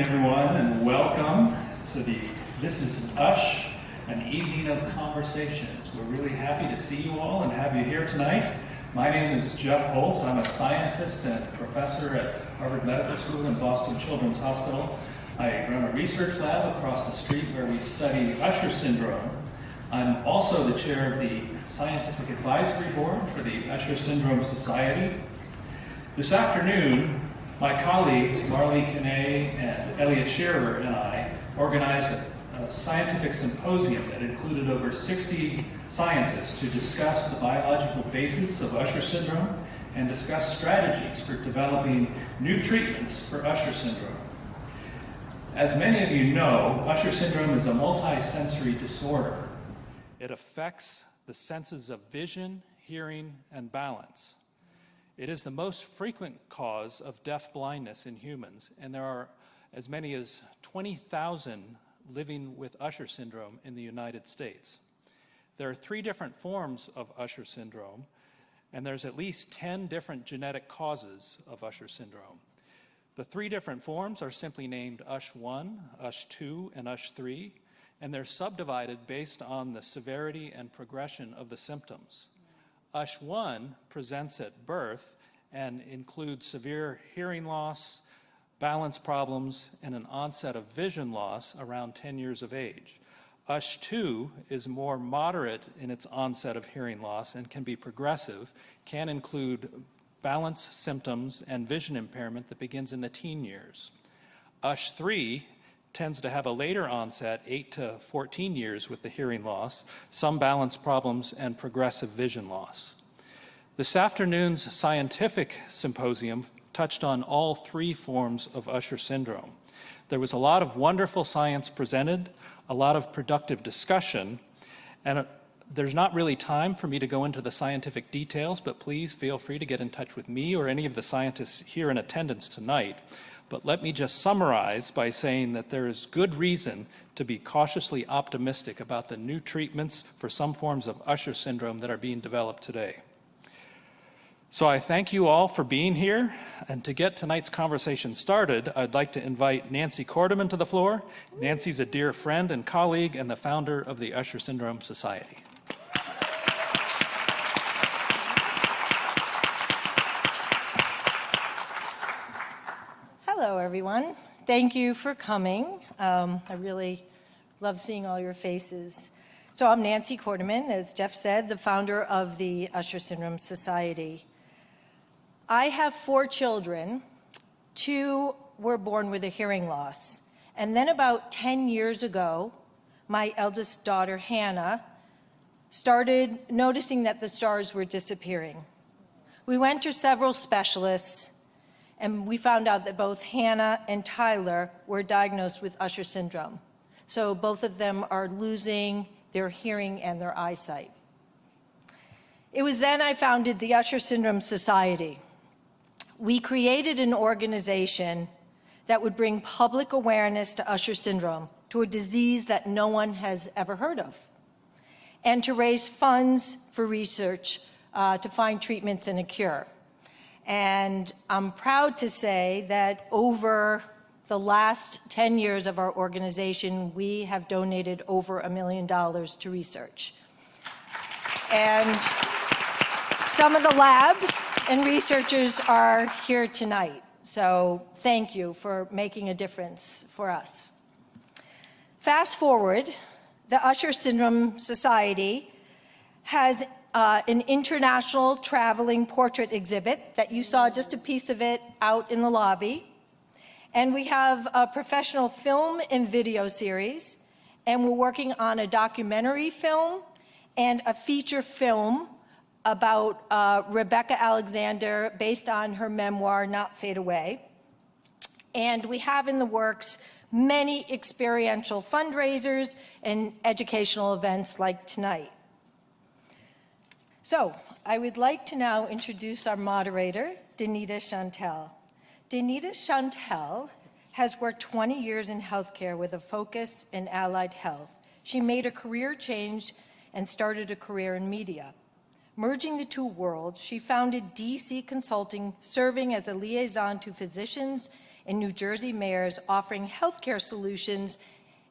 everyone, and welcome to This is USH, an evening of conversations. We're really happy to see you all and have you here tonight. My name is Jeff Holt. I'm a scientist and professor at Harvard Medical School and Boston Children's Hospital. I run a research lab across the street where we study Usher syndrome. I'm also the chair of the Scientific Advisory Board for the Usher Syndrome Society. This afternoon, my colleagues, Marley Kinney and Elliot Shearer and I, organized a scientific symposium that included over 60 scientists to discuss the biological basis of Usher syndrome and discuss strategies for developing new treatments for Usher syndrome. As many of you know, Usher syndrome is a multisensory disorder. It affects the senses of vision, hearing, and balance. It is the most frequent cause of deaf blindness in humans, and there are as many as 20,000 living with Usher syndrome in the United States. There are 3 different forms of Usher syndrome, and there's at least 10 different genetic causes of Usher syndrome. The 3 different forms are simply named USH1, USH2, and USH3, and they're subdivided based on the severity and progression of the symptoms. USH1 presents at birth and includes severe hearing loss, balance problems, and an onset of vision loss around 10 years of age. USH2 is more moderate in its onset of hearing loss and can be progressive, can include balance symptoms and vision impairment that begins in the teen years. USH3 tends to have a later onset, 8 to 14 years with the hearing loss, some balance problems, and progressive vision loss. This afternoon's scientific symposium touched on all 3 forms of Usher syndrome. There was a lot of wonderful science presented, a lot of productive discussion, and there's not really time for me to go into the scientific details, but please feel free to get in touch with me or any of the scientists here in attendance tonight. But let me just summarize by saying that there is good reason to be cautiously optimistic about the new treatments for some forms of Usher syndrome that are being developed today. So I thank you all for being here, and to get tonight's conversation started, I'd like to invite Nancy Korteman to the floor. Nancy's a dear friend and colleague and the founder of the Usher Syndrome Society. Hello, everyone. Thank you for coming. I really love seeing all your faces. So I'm Nancy Korteman, as Jeff said, the founder of the Usher Syndrome Society. I have 4 children. 2 were born with a hearing loss. And then about 10 years ago, my eldest daughter, Hannah, started noticing that the stars were disappearing. We went to several specialists, and we found out that both Hannah and Tyler were diagnosed with Usher syndrome. So both of them are losing their hearing and their eyesight. It was then I founded the Usher Syndrome Society. We created an organization that would bring public awareness to Usher syndrome, to a disease that no one has ever heard of, and to raise funds for research to find treatments and a cure. And I'm proud to say that over the last 10 years of our organization, we have donated over $1 million to research. And some of the labs and researchers are here tonight. So thank you for making a difference for us. Fast forward, the Usher Syndrome Society has an international traveling portrait exhibit that you saw just a piece of it out in the lobby. And we have a professional film and video series, and we're working on a documentary film and a feature film about Rebecca Alexander based on her memoir, Not Fade Away. And we have in the works many experiential fundraisers and educational events like tonight. So I would like to now introduce our moderator, Danita Chantel. Danita Chantel has worked 20 years in healthcare with a focus in allied health. She made a career change and started a career in media. Merging the 2 worlds, she founded DC Consulting, serving as a liaison to physicians and New Jersey mayors offering healthcare solutions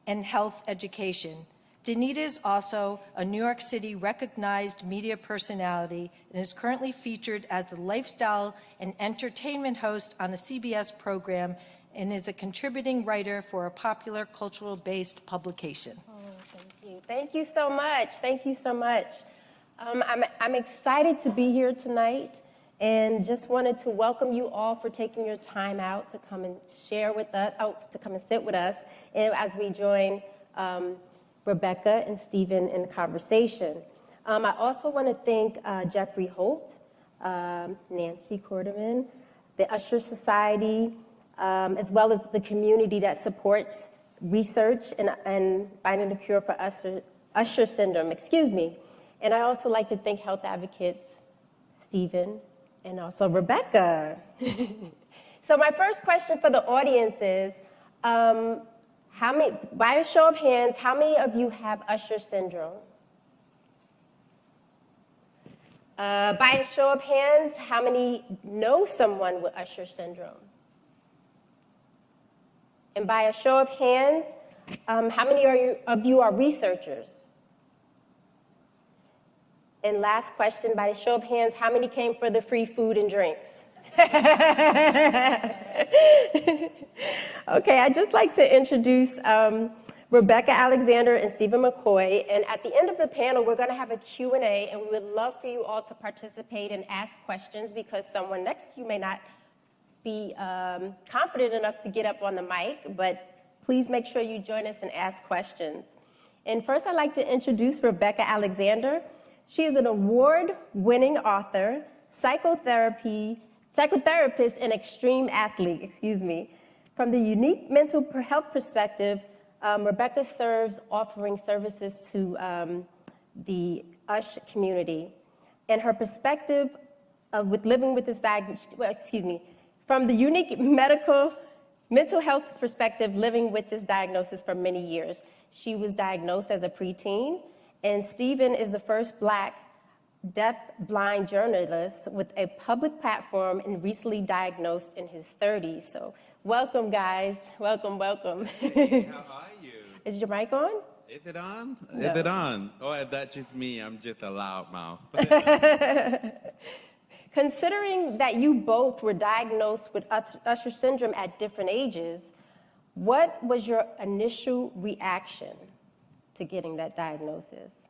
and health education. Danita is also a New York City recognized media personality and is currently featured as the lifestyle and entertainment host on a CBS program and is a contributing writer for a popular cultural-based publication. Oh, thank you. Thank you so much. Thank you so much. I'm excited to be here tonight and just wanted to welcome you all for taking your time out to come and share with us, to come and sit with us, and as we join Rebecca and Stephen in the conversation. I also want to thank Jeffrey Holt, Nancy Quarterman, the Usher Society, as well as the community that supports research and finding a cure for Usher syndrome, And I also like to thank health advocates, Stephen, and also Rebecca. So my first question for the audience is, by a show of hands, how many of you have Usher syndrome? By a show of hands, how many know someone with Usher syndrome? And by a show of hands, how many of you are researchers? And last question, by a show of hands, how many came for the free food and drinks? Okay, I'd just like to introduce Rebecca Alexander and Stephen McCoy. And at the end of the panel, we're going to have a Q&A, and we would love for you all to participate and ask questions because someone next to you may not be confident enough to get up on the mic, but please make sure you join us and ask questions. And first, I'd like to introduce Rebecca Alexander. She is an award-winning author, psychotherapist, and extreme athlete, From the unique mental health perspective, Rebecca serves offering services to the USH community. And her perspective with living with this from the unique mental health perspective, living with this diagnosis for many years. She was diagnosed as a preteen, and Stephen is the first Black deaf-blind journalist with a public platform and recently diagnosed in his 30s. So welcome, guys. Welcome, welcome. How are you? Is your mic on? Is it on? No. Is it on? Or is that just me? I'm just a loudmouth. Considering that you both were diagnosed with Usher syndrome at different ages, what was your initial reaction to getting that diagnosis?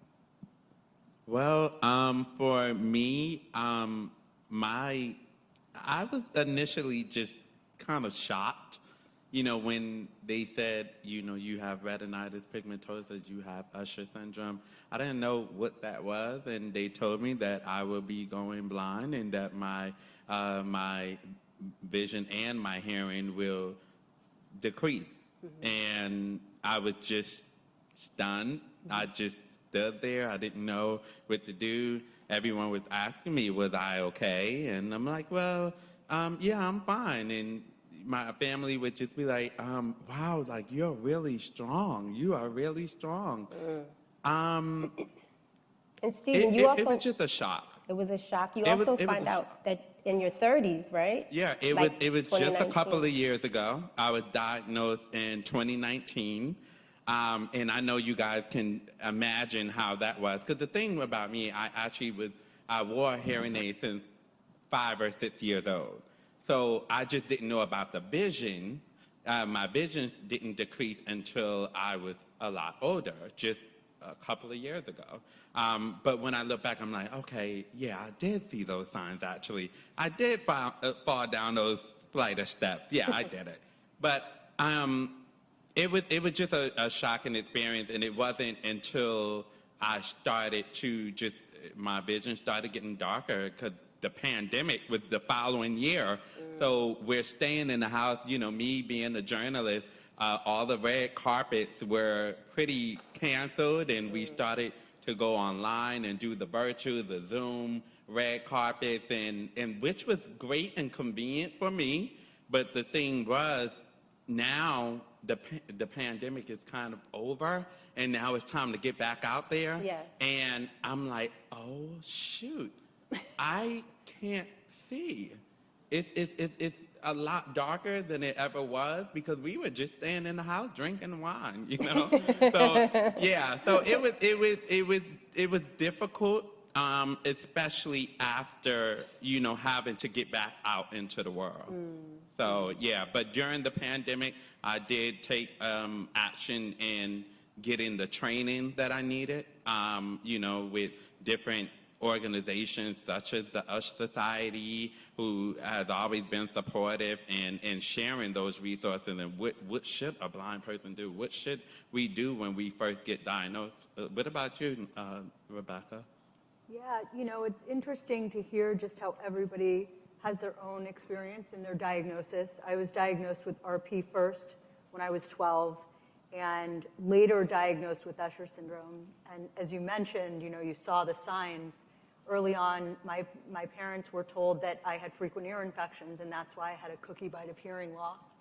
Well, for me, I was initially just kind of shocked, when they said, you have retinitis pigmentosa, you have Usher syndrome. I didn't know what that was, and they told me that I will be going blind and that my vision and my hearing will decrease. Mm-hmm. And I was just stunned. Mm-hmm. I just stood there. I didn't know what to do. Everyone was asking me, was I okay? And I'm like, well, yeah, I'm fine. And my family would just be like, wow, like, you're really strong. You are really strong. And Stephen, you also... It was just a shock. It was a shock. You also find out that in your 30s, right? Yeah, it was just a couple of years ago. I was diagnosed in 2019. And I know you guys can imagine how that was. Because the thing about me, I wore a hearing aid since 5 or 6 years old. So I just didn't know about the vision. My vision didn't decrease until I was a lot older, just a couple of years ago. But when I look back, I'm like, okay, yeah, I did see those signs, actually. I did fall down those flight of steps. Yeah, I did it. But it was just a shocking experience, and it wasn't until I started to my vision started getting darker because the pandemic was the following year. So we're staying in the house, me being a journalist, all the red carpets were pretty canceled, and we started to go online and do the virtual, the Zoom, red carpets, and which was great and convenient for me. But the thing was, now the pandemic is kind of over, and now it's time to get back out there. Yes. And I'm like, oh, shoot, I can't see. a lot darker than it ever was because we were just staying in the house drinking wine, you know. So yeah, so it was difficult, especially after having to get back out into the world. So yeah, but during the pandemic, I did take action in getting the training that I needed, with different organizations such as the USH Society, who has always been supportive and sharing those resources and what should a blind person do? What should we do when we first get diagnosed? What about you, Rebecca? Yeah, it's interesting to hear just how everybody has their own experience in their diagnosis. I was diagnosed with RP first when I was 12, and later diagnosed with Usher syndrome. And as you mentioned, you saw the signs. Early on, my parents were told that I had frequent ear infections, and that's why I had a cookie bite of hearing loss.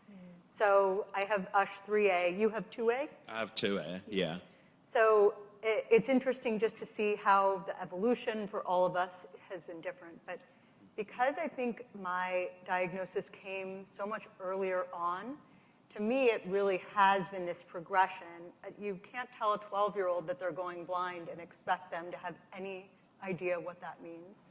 So I have USH 3A. You have 2A? I have 2A, yeah. So it's interesting just to see how the evolution for all of us has been different. But because I think my diagnosis came so much earlier on, to me, it really has been this progression. You can't tell a 12-year-old that they're going blind and expect them to have any idea what that means.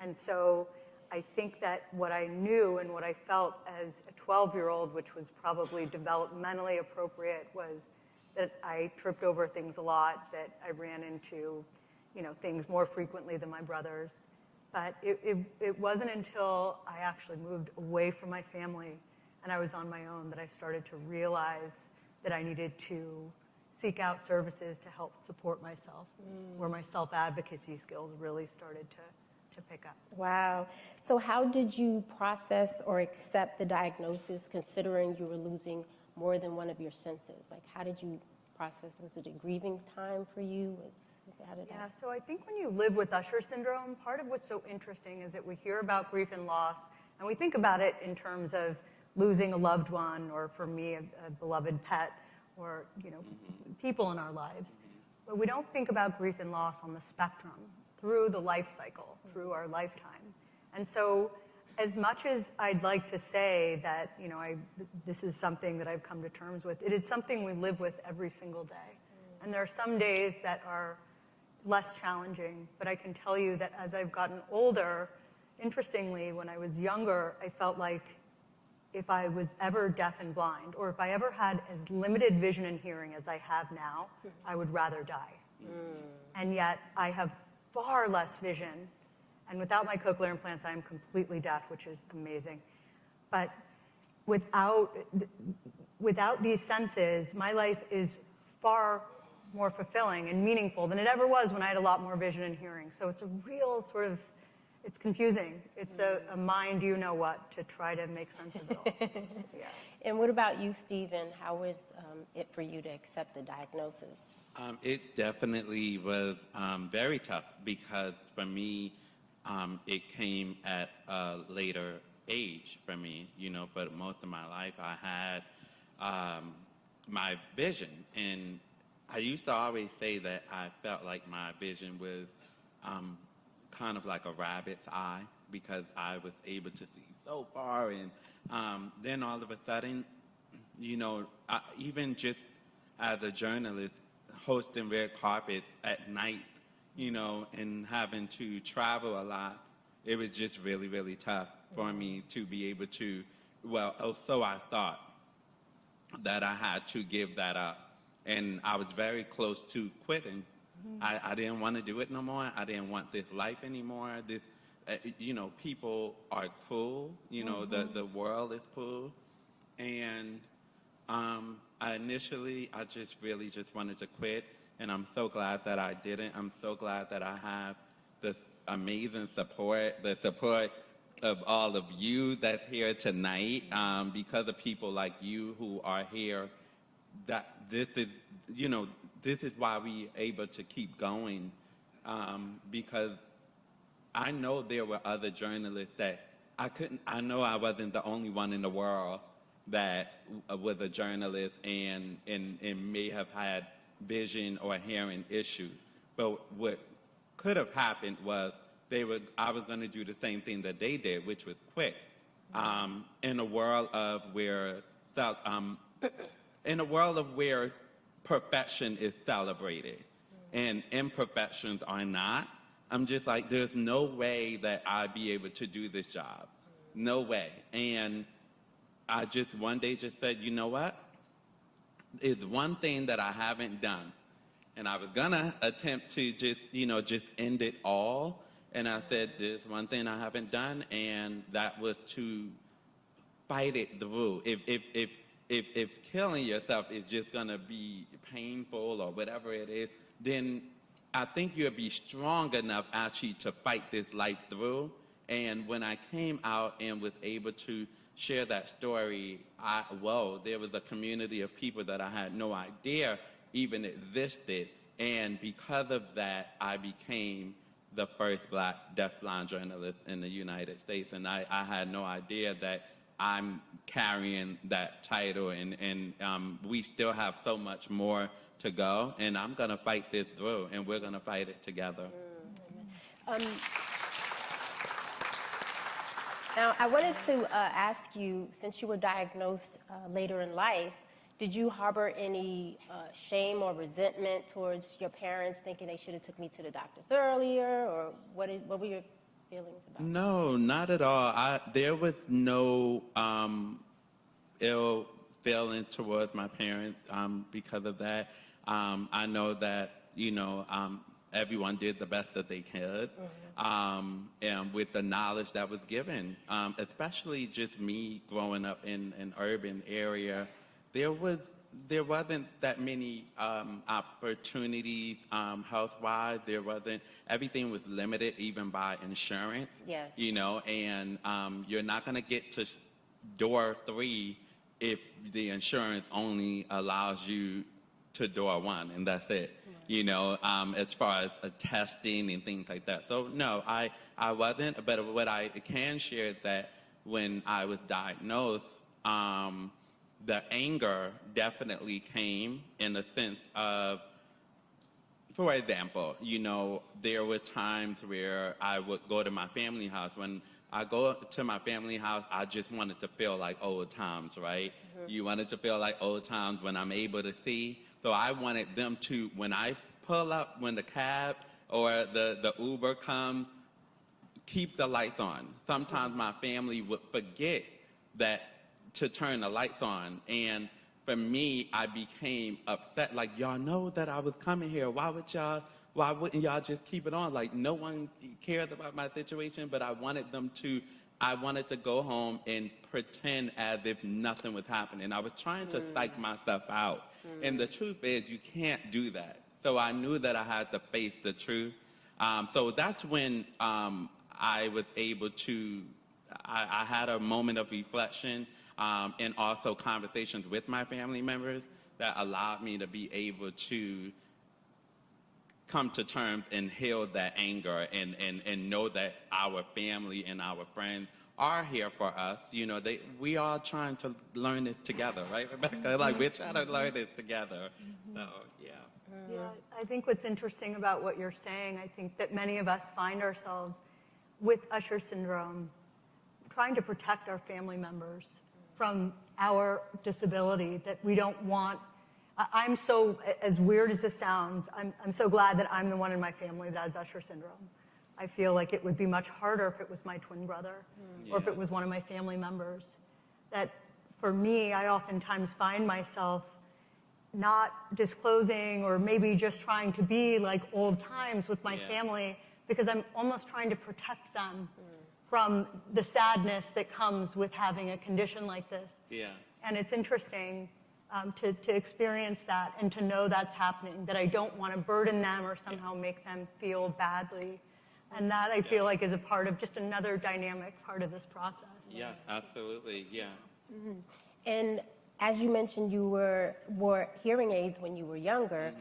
And so I think that what I knew and what I felt as a 12-year-old, which was probably developmentally appropriate, was that I tripped over things a lot, that I ran into, things more frequently than my brothers. But it wasn't until I actually moved away from my family and I was on my own that I started to realize that I needed to seek out services to help support myself, where my self-advocacy skills really started to pick up. Wow. So how did you process or accept the diagnosis, considering you were losing more than one of your senses? Like, how did you process? Was it a grieving time for you? Yeah, so I think when you live with Usher syndrome, part of what's so interesting is that we hear about grief and loss, and we think about it in terms of losing a loved one, or for me, a beloved pet, or people in our lives. But we don't think about grief and loss on the spectrum, through the life cycle, through our lifetime. And so as much as I'd like to say that, this is something that I've come to terms with, it is something we live with every single day. And there are some days that are less challenging, but I can tell you that as I've gotten older, interestingly, when I was younger, I felt like if I was ever deaf and blind, or if I ever had as limited vision and hearing as I have now, I would rather die. And yet I have far less vision, and without my cochlear implants, I am completely deaf, which is amazing. But without these senses, my life is far more fulfilling and meaningful than it ever was when I had a lot more vision and hearing. So it's a real sort of, it's confusing. It's a mind you-know-what to try to make sense of it all. Yeah. And what about you, Stephen? How was it for you to accept the diagnosis? It definitely was very tough because for me, it came at a later age for me, but most of my life I had my vision. And I used to always say that I felt like my vision was kind of like a rabbit's eye because I was able to see so far. And then all of a sudden, even just as a journalist, hosting red carpets at night, and having to travel a lot, it was just really, really tough for me to be able to, so I thought that I had to give that up. And I was very close to quitting. I didn't want to do it no more. I didn't want this life anymore. This, people are cruel. The world is cruel. And initially, I just really just wanted to quit. And I'm so glad that I didn't. I'm so glad that I have this amazing support, the support of all of you that's here tonight, because of people like you who are here. That this is, this is why we are able to keep going, because I know there were other journalists that I know I wasn't the only one in the world that was a journalist and may have had vision or hearing issues. But what could have happened was I was going to do the same thing that they did, which was quit. in a world of where in a world of where perfection is celebrated and imperfections are not, I'm just like, there's no way that I'd be able to do this job. No way. And I just one day just said, you know what? It's one thing that I haven't done. And I was gonna attempt to just end it all. And I said, there's one thing I haven't done, and that was to fight it through. If killing yourself is just gonna be painful or whatever it is, then I think you'll be strong enough actually to fight this life through. And when I came out and was able to share that story, there was a community of people that I had no idea even existed. And because of that, I became the first Black deafblind journalist in the United States. And I had no idea that I'm carrying that title, and we still have so much more to go, and I'm going to fight this through, and we're going to fight it together. Now, I wanted to ask you, since you were diagnosed later in life, did you harbor any shame or resentment towards your parents, thinking they should have took me to the doctors earlier, or what were your feelings about? No, not at all. There was no ill feeling towards my parents because of that. I know that, everyone did the best that they could, and with the knowledge that was given, especially just me growing up in an urban area, there wasn't that many opportunities health-wise. Everything was limited even by insurance. Yes. And you're not going to get to door 3 if the insurance only allows you to door 1, and that's it. As far as testing and things like that. So no, I wasn't. But what I can share is that when I was diagnosed, the anger definitely came in the sense of, for example, there were times where I would go to my family house. When I go to my family house, I just wanted to feel like old times, right? Mm-hmm. You wanted to feel like old times when I'm able to see. So I wanted them to, when I pull up, when the cab or the Uber comes, keep the lights on. Sometimes my family would forget to turn the lights on. And for me, I became upset. Like, y'all know that I was coming here. Why wouldn't y'all just keep it on? Like, no one cares about my situation, but I wanted to go home and pretend as if nothing was happening. I was trying to psych myself out. And the truth is, you can't do that. So I knew that I had to face the truth. So that's when I was able to, I had a moment of reflection and also conversations with my family members that allowed me to be able to come to terms and heal that anger and know that our family and our friends are here for us. We are trying to learn it together, right, Rebecca? Like, we're trying to learn it together. So, yeah. Yeah, I think what's interesting about what you're saying, I think that many of us find ourselves with Usher syndrome trying to protect our family members from our disability that we don't want. I'm so, as weird as this sounds, I'm so glad that I'm the one in my family that has Usher syndrome. I feel like it would be much harder if it was my twin brother or if it was one of my family members. That for me, I oftentimes find myself not disclosing or maybe just trying to be like old times with my family because I'm almost trying to protect them from the sadness that comes with having a condition like this. Yeah. And it's interesting to experience that and to know that's happening, that I don't want to burden them or somehow make them feel badly. And that I feel like is a part of just another dynamic part of this process. Yes, absolutely, yeah. Mm-hmm. And as you mentioned, you wore hearing aids when you were younger,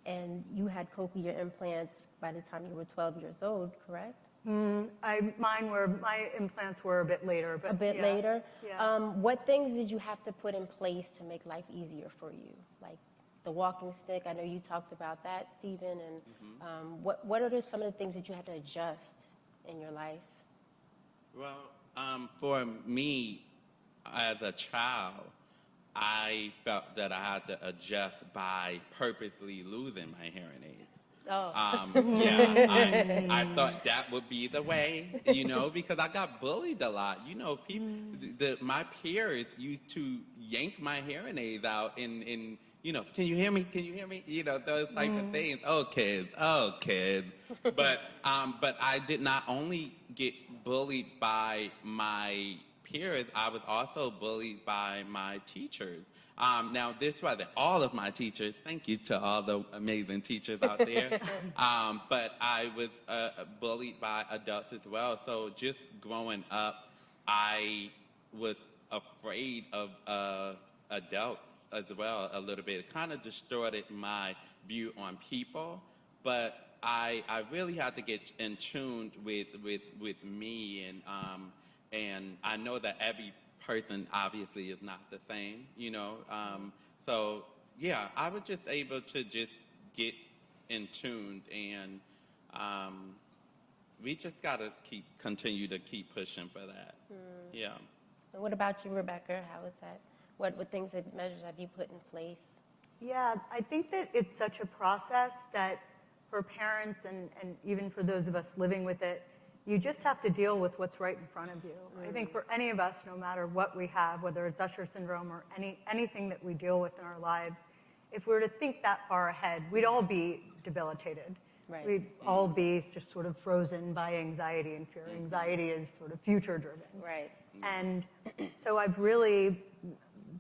and you had cochlear implants by the time you were 12 years old, correct? My implants were a bit later. But a bit later? Yeah. What things did you have to put in place to make life easier for you? Like the walking stick, I know you talked about that, Stephen, and what are some of the things that you had to adjust in your life? Well, For me, as a child, I felt that I had to adjust by purposely losing my hearing aids. Oh. I thought that would be the way, because I got bullied a lot. People, my peers used to yank my hearing aids out and can you hear me? Can you hear me? Those type of things. Oh, kids. But I did not only get bullied by my peers, I was also bullied by my teachers. Now, this was all of my teachers. Thank you to all the amazing teachers out there. But I was bullied by adults as well. So just growing up, I was afraid of adults as well a little bit. It kind of distorted my view on people. But I really had to get in tune with me, and I know that every person obviously is not the same, so yeah, I was just able to just get in tune, and we just gotta continue to keep pushing for that. Yeah. And what about you, Rebecca? How is that? What measures have you put in place? Yeah, I think that it's such a process that for parents and even for those of us living with it, you just have to deal with what's right in front of you. I think for any of us, no matter what we have, whether it's Usher syndrome or anything that we deal with in our lives, if we were to think that far ahead, we'd all be debilitated. Right. We'd all be just sort of frozen by anxiety and fear. Anxiety is sort of future-driven. Right. And so I've really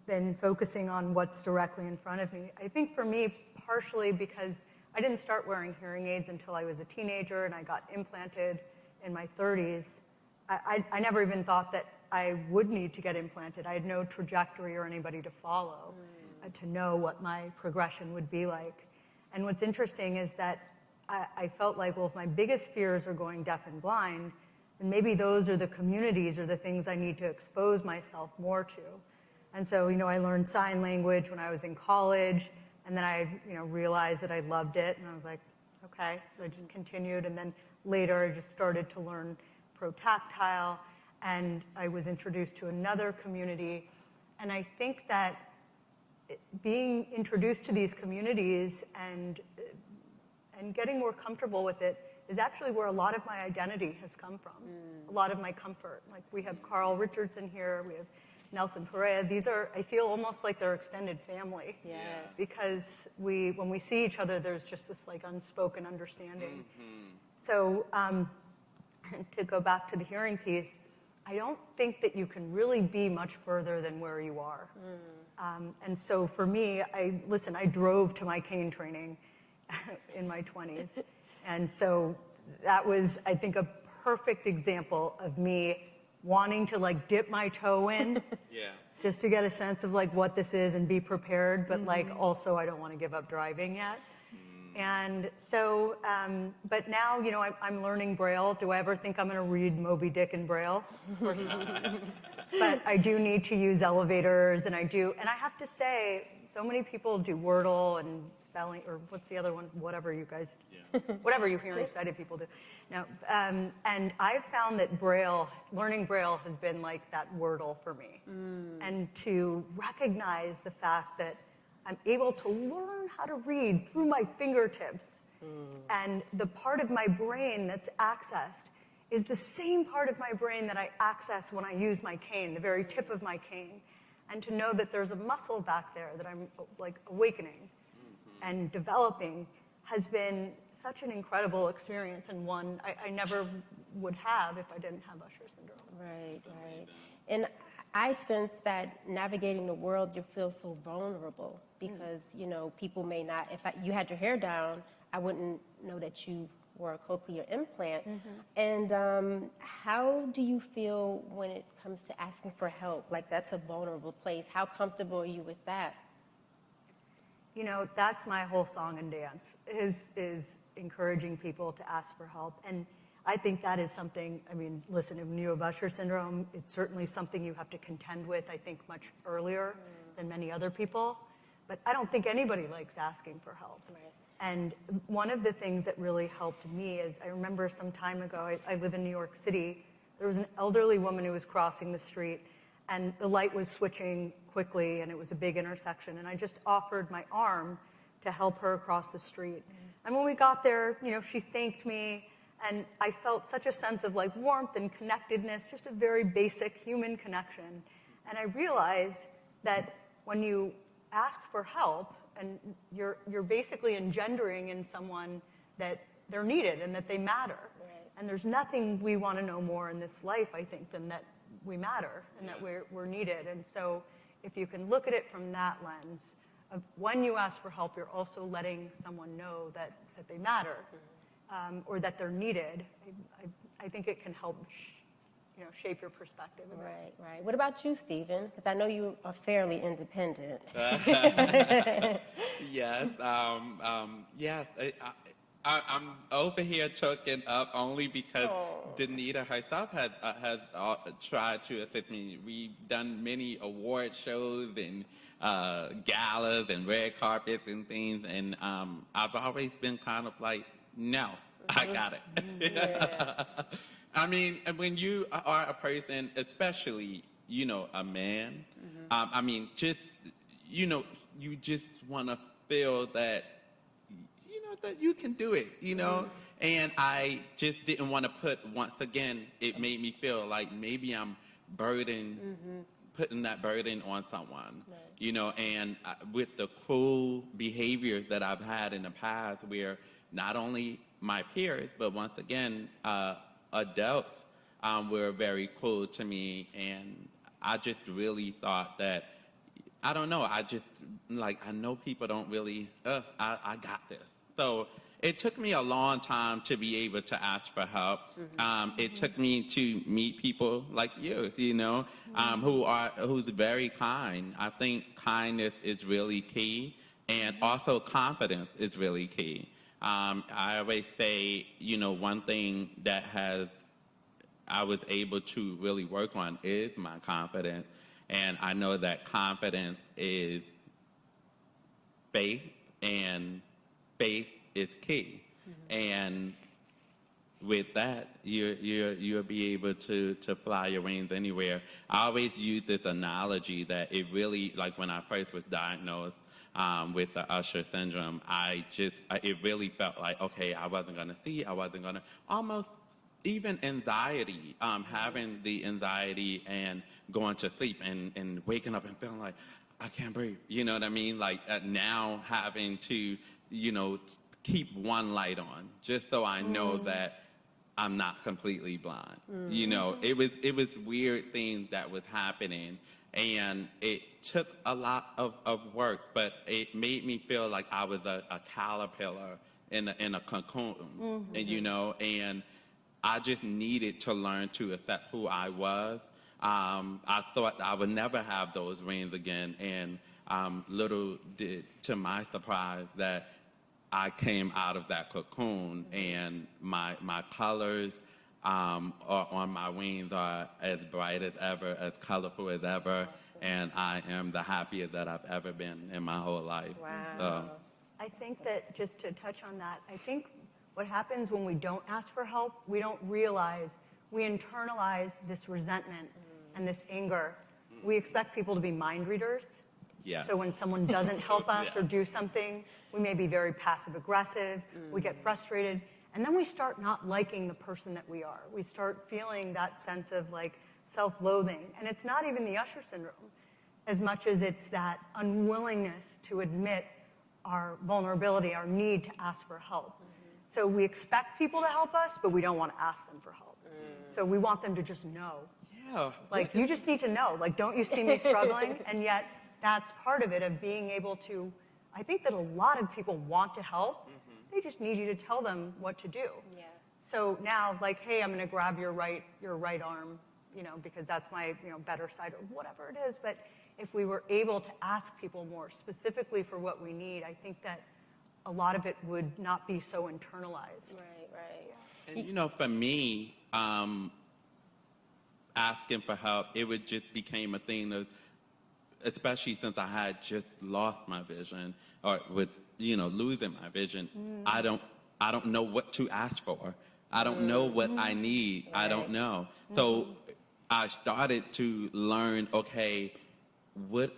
been focusing on what's directly in front of me. I think for me, partially because I didn't start wearing hearing aids until I was a teenager, and I got implanted in my 30s. I never even thought that I would need to get implanted. I had no trajectory or anybody to follow to know what my progression would be like. And what's interesting is that I felt like, well, if my biggest fears are going deaf and blind, then maybe those are the communities or the things I need to expose myself more to. And so, I learned sign language when I was in college, and then I, realized that I loved it, and I was like, okay, so I just continued, and then later I just started to learn pro-tactile, and I was introduced to another community, and I think that being introduced to these communities and getting more comfortable with it is actually where a lot of my identity has come from, a lot of my comfort. Like, we have Carl Richardson here, we have Nelson Perea. These are, I feel almost like they're extended family. Yes. Because when we see each other, there's just this like unspoken understanding. So to go back to the hearing piece, I don't think that you can really be much further than where you are. And so for me, I drove to my cane training in my 20s. And so that was, I think, a perfect example of me wanting to like dip my toe in just to get a sense of like what this is and be prepared, but like also I don't want to give up driving yet. And so, but now, I'm learning Braille. Do I ever think I'm going to read Moby Dick in Braille? Of course not. But I do need to use elevators, and I have to say, so many people do Wordle and spelling, or what's the other one? Whatever you guys, whatever you hearing sighted people do. Now, and I've found that learning Braille has been like that Wordle for me. And to recognize the fact that I'm able to learn how to read through my fingertips, and the part of my brain that's accessed is the same part of my brain that I access when I use my cane, the very tip of my cane. And to know that there's a muscle back there that I'm like awakening and developing has been such an incredible experience, and one I never would have if I didn't have Usher syndrome. Right. And I sense that navigating the world, you feel so vulnerable because, people may not, if you had your hair down, I wouldn't know that you were a cochlear implant. And how do you feel when it comes to asking for help? Like, that's a vulnerable place. How comfortable are you with that? That's my whole song and dance, is encouraging people to ask for help. And I think that is something, listen, when you have Usher syndrome, it's certainly something you have to contend with, I think, much earlier than many other people. But I don't think anybody likes asking for help. Right. And one of the things that really helped me is, I remember some time ago, I live in New York City, There was an elderly woman who was crossing the street, and the light was switching quickly, and it was a big intersection, and I just offered my arm to help her across the street. And when we got there, she thanked me, and I felt such a sense of like warmth and connectedness, just a very basic human connection. And I realized that when you ask for help, and you're basically engendering in someone that they're needed and that they matter. Right. And there's nothing we want to know more in this life, I think, than that we matter and that we're needed. And so if you can look at it from that lens, of when you ask for help, you're also letting someone know that they matter, or that they're needed. I think it can help shape your perspective. Right. What about you, Stephen? Because I know you are fairly independent. Yes. Yes. I'm over here choking up only because Danita herself has tried to assist me. We've done many award shows and galas and red carpets and things, and I've always been kind of like, no, I got it. Yeah. I mean, when you are a person, especially, a man, I mean, just, you just want to feel that, that you can do it, and I just didn't want to once again, it made me feel like maybe I'm putting that burden on someone, and with the cruel behavior that I've had in the past where not only my peers, but once again, adults were very cruel to me, and I just really thought that, I don't know, I know people don't really, I got this. So it took me a long time to be able to ask for help. It took me to meet people like you, who's very kind. I think kindness is really key, and also confidence is really key. I always say, one thing that I was able to really work on is my confidence. And I know that confidence is faith, and faith is key. And with that, you'll be able to fly your wings anywhere. I always use this analogy that it really, like when I first was diagnosed with the Usher syndrome, it really felt like, okay, I wasn't going to see, I wasn't going to, almost even anxiety, having the anxiety and going to sleep and waking up and feeling like, I can't breathe. You know what I mean? Like now having to, keep one light on just so I know that I'm not completely blind. It was weird things that was happening, and it took a lot of work, but it made me feel like I was a caterpillar in a cocoon, and I just needed to learn to accept who I was. I thought I would never have those wings again, and little did, to my surprise, that I came out of that cocoon, and my colors on my wings are as bright as ever, as colorful as ever, and I am the happiest that I've ever been in my whole life. Wow. I think that, just to touch on that, I think what happens when we don't ask for help, we don't realize, we internalize this resentment and this anger. We expect people to be mind readers. Yes. So when someone doesn't help us or do something, we may be very passive aggressive, we get frustrated, and then we start not liking the person that we are. We start feeling that sense of like self-loathing. And it's not even the Usher syndrome as much as it's that unwillingness to admit our vulnerability, our need to ask for help. So we expect people to help us, but we don't want to ask them for help. So we want them to just know. Yeah. Like, you just need to know. Like, don't you see me struggling? And yet, that's part of it, of being able to, I think that a lot of people want to help. They just need you to tell them what to do. Yeah. So now, like, hey, I'm going to grab your right arm, because that's my, better side, or whatever it is. But if we were able to ask people more specifically for what we need, I think that a lot of it would not be so internalized. Right. And for me, asking for help, it would just became a thing of, especially since I had just lost my vision, or with losing my vision, I don't know what to ask for. I don't know what I need. I don't know. So I started to learn, okay, what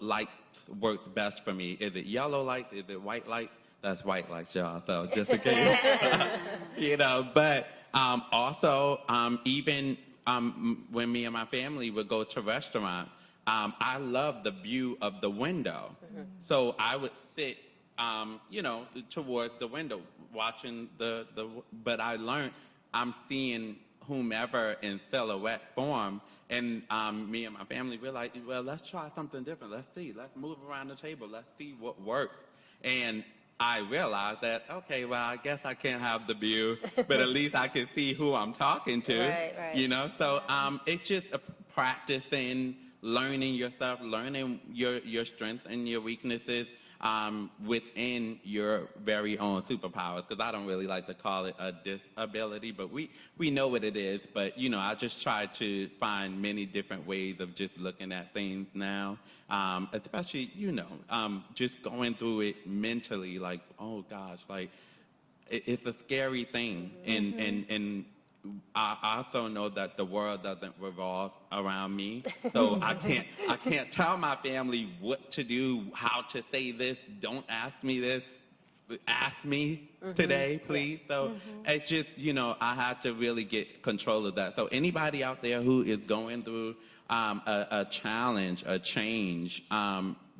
light works best for me? Is it yellow light? Is it white light? That's white lights, y'all. So just in case, But also, even when me and my family would go to restaurants, I love the view of the window. So I would sit, towards the window, watching But I learned I'm seeing whomever in silhouette form. And me and my family, we're like, well, let's try something different. Let's see. Let's move around the table. Let's see what works. And I realized that, okay, well, I guess I can't have the view, but at least I can see who I'm talking to. Right. So it's just a practice in learning yourself, learning your strengths and your weaknesses within your very own superpowers. Because I don't really like to call it a disability, but we know what it is. But, I just try to find many different ways of just looking at things now. Especially, just going through it mentally, like, oh gosh, like it's a scary thing. And I also know that the world doesn't revolve around me. So I can't tell my family what to do, how to say this, don't ask me this. Ask me today, please. So it's just, I have to really get control of that. So anybody out there who is going through a challenge, a change,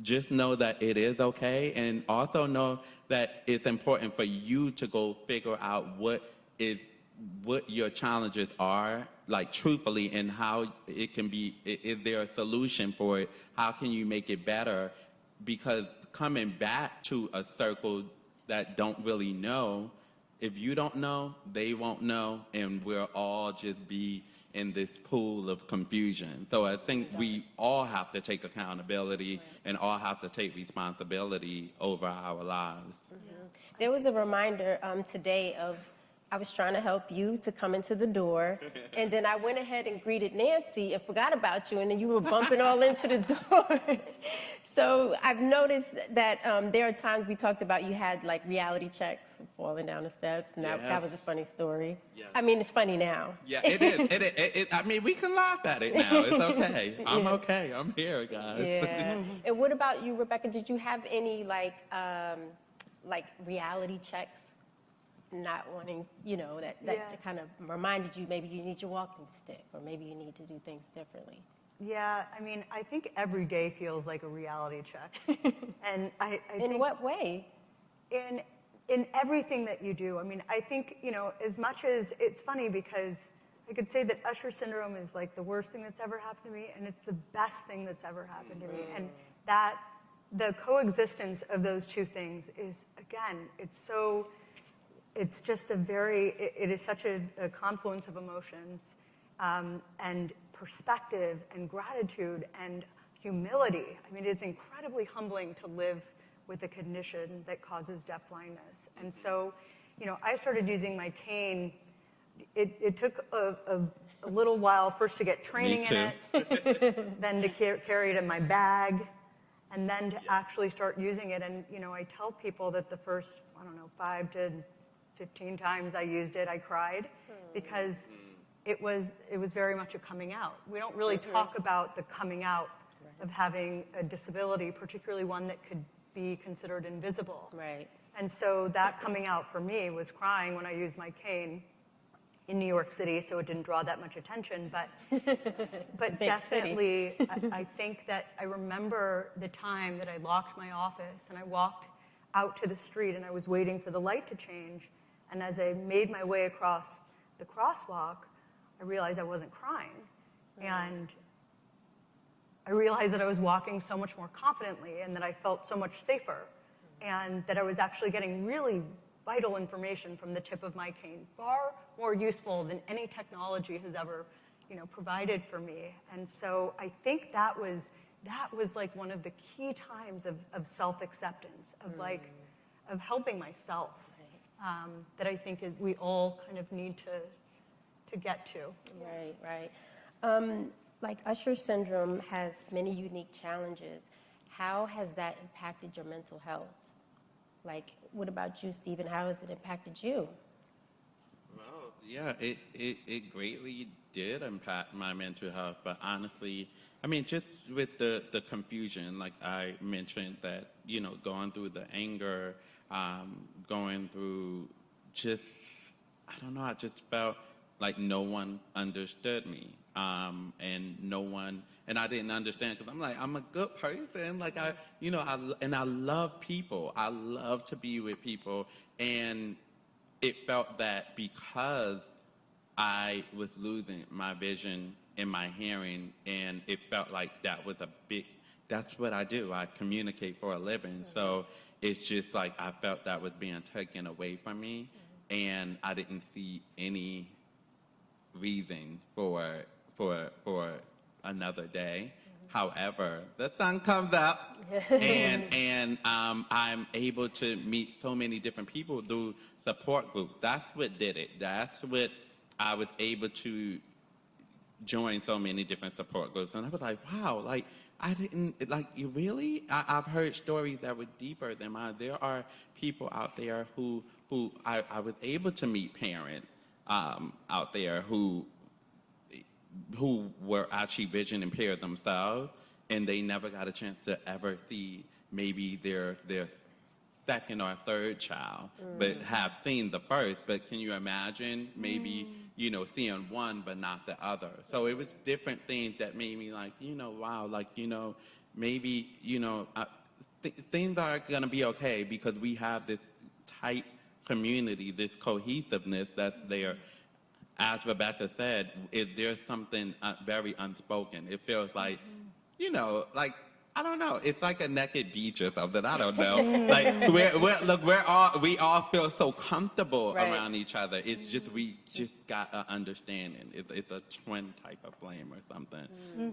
just know that it is okay. And also know that it's important for you to go figure out what your challenges are, like truthfully, and how it can be, is there a solution for it? How can you make it better? Because coming back to a circle that don't really know, if you don't know, they won't know, and we'll all just be in this pool of confusion. So I think we all have to take accountability and all have to take responsibility over our lives. There was a reminder today of, I was trying to help you to come into the door, and then I went ahead and greeted Nancy and forgot about you, and then you were bumping all into the door. So I've noticed that there are times we talked about you had like reality checks, falling down the steps, and that was a funny story. Yes. I mean, it's funny now. Yeah, it is. I mean, we can laugh at it now. It's okay. I'm okay. I'm here, guys. Yeah. And what about you, Rebecca? Did you have any like reality checks? Not wanting, that kind of reminded you maybe you need your walking stick, or maybe you need to do things differently. Yeah, I mean, I think every day feels like a reality check. And I think in what way? In everything that you do. I mean, I think, as much as it's funny, because I could say that Usher syndrome is like the worst thing that's ever happened to me, and it's the best thing that's ever happened to me. And that the coexistence of those two things is, again, it's just it is such a confluence of emotions and perspective and gratitude and humility. I mean, it is incredibly humbling to live with a condition that causes deafblindness. And so, I started using my cane. It took a little while first to get training in it, then to carry it in my bag, and then to actually start using it. And, I tell people that the first, 5 to 15 times I used it, I cried, because it was very much a coming out. We don't really talk about the coming out of having a disability, particularly one that could be considered invisible. Right. And so that coming out for me was crying when I used my cane in New York City, so it didn't draw that much attention. But definitely, I think that I remember the time that I locked my office and I walked out to the street and I was waiting for the light to change. And as I made my way across the crosswalk, I realized I wasn't crying. And I realized that I was walking so much more confidently and that I felt so much safer, and that I was actually getting really vital information from the tip of my cane, far more useful than any technology has ever, provided for me. And so I think that was like one of the key times of self-acceptance, of helping myself, that I think we all kind of need to get to. Right. Like Usher syndrome has many unique challenges. How has that impacted your mental health? Like, what about you, Stephen? How has it impacted you? Well, yeah, it greatly did impact my mental health, but honestly, I mean, just with the confusion, like I mentioned that, going through the anger, going through just, I don't know, I just felt like no one understood me. And I didn't understand because I'm like, I'm a good person. Like I love people. I love to be with people. And it felt that because I was losing my vision and my hearing, and it felt like that's what I do. I communicate for a living. So it's just like I felt that was being taken away from me, and I didn't see any reason for another day. However, the sun comes up, and I'm able to meet so many different people through support groups. That's what did it. That's what I was able to join so many different support groups, and I was like, wow, like I didn't like you really. I've heard stories that were deeper than mine. There are people out there who I was able to meet parents out there who were actually vision impaired themselves, and they never got a chance to ever see maybe their second or third child, but have seen the first. But can you imagine maybe, seeing one but not the other? So it was different things that made me like, wow, like, maybe, things are going to be okay because we have this tight community, this cohesiveness that's there. As Rebecca said, there's something very unspoken. It feels like, like, I don't know. It's like a naked beach or something. I don't know. Like we all feel so comfortable around each other. It's just we just got an understanding. It's a twin type of flame or something.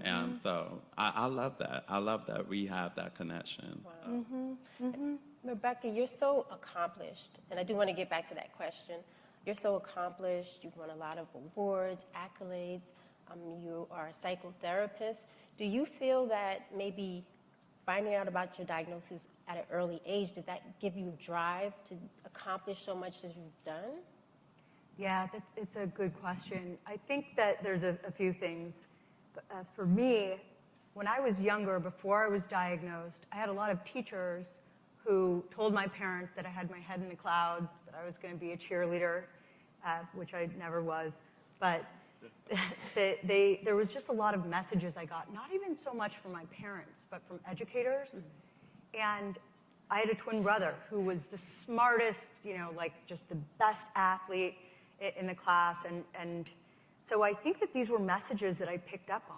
And so I love that. I love that we have that connection. Wow. Rebecca, you're so accomplished, and I do want to get back to that question. You're so accomplished. You've won a lot of awards, accolades. You are a psychotherapist. Do you feel that maybe finding out about your diagnosis at an early age, did that give you drive to accomplish so much as you've done? Yeah, it's a good question. I think that there's a few things. For me, when I was younger, before I was diagnosed, I had a lot of teachers who told my parents that I had my head in the clouds, that I was going to be a cheerleader, which I never was. But there was just a lot of messages I got, not even so much from my parents, but from educators. And I had a twin brother who was the smartest, like just the best athlete in the class. And so I think that these were messages that I picked up on.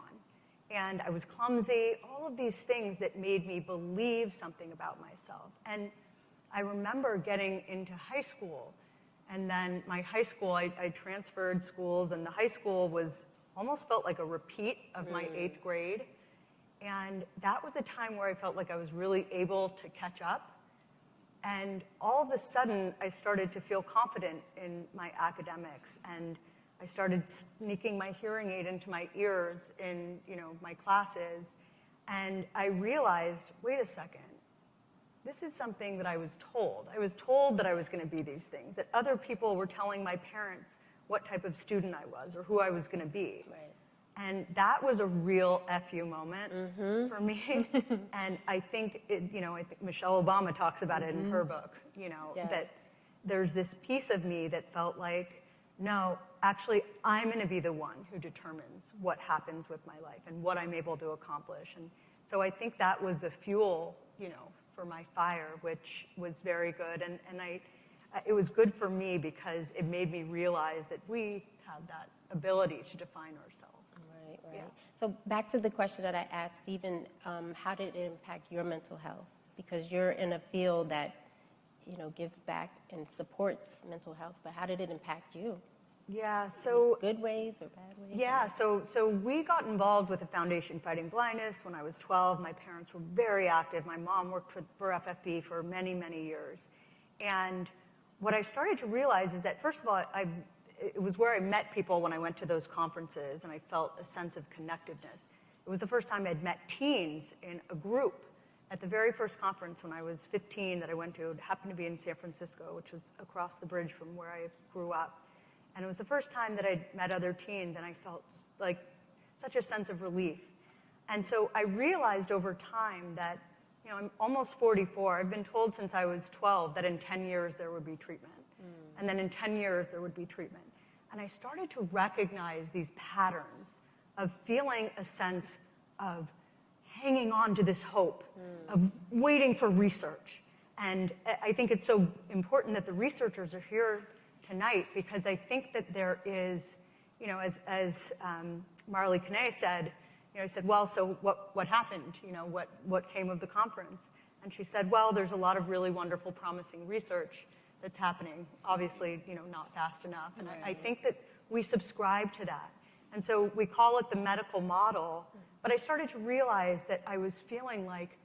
And I was clumsy, all of these things that made me believe something about myself. And I remember getting into high school. And then my high school, I transferred schools, and the high school almost felt like a repeat of my 8th grade. And that was a time where I felt like I was really able to catch up. And all of a sudden, I started to feel confident in my academics, and I started sneaking my hearing aid into my ears in, my classes. And I realized, wait a second. This is something that I was told. I was told that I was going to be these things, that other people were telling my parents what type of student I was or who I was going to be. Right. And that was a real FU moment for me. And I think, I think Michelle Obama talks about it in her book, Yes. that there's this piece of me that felt like, no, actually, I'm going to be the one who determines what happens with my life and what I'm able to accomplish. And so I think that was the fuel, for my fire, which was very good. And it was good for me because it made me realize that we have that ability to define ourselves. Right. Yeah. So back to the question that I asked Stephen, how did it impact your mental health? Because you're in a field that, gives back and supports mental health, but how did it impact you? Yeah, so... Good ways or bad ways? Yeah, so we got involved with the Foundation Fighting Blindness when I was 12. My parents were very active. My mom worked for FFB for many, many years. And what I started to realize is that, first of all, it was where I met people when I went to those conferences, and I felt a sense of connectedness. It was the first time I'd met teens in a group at the very first conference when I was 15 that I went to. It happened to be in San Francisco, which was across the bridge from where I grew up. And it was the first time that I'd met other teens, and I felt like such a sense of relief. And so I realized over time that, I'm almost 44. I've been told since I was 12 that in 10 years there would be treatment. And then in 10 years there would be treatment. And I started to recognize these patterns of feeling a sense of hanging on to this hope, of waiting for research. And I think it's so important that the researchers are here tonight, because I think that there is, as Marley Kane said, I said, well, so what happened? What came of the conference? And she said, well, there's a lot of really wonderful, promising research that's happening. Obviously, not fast enough. And I think that we subscribe to that. And so we call it the medical model. But I started to realize that I was feeling like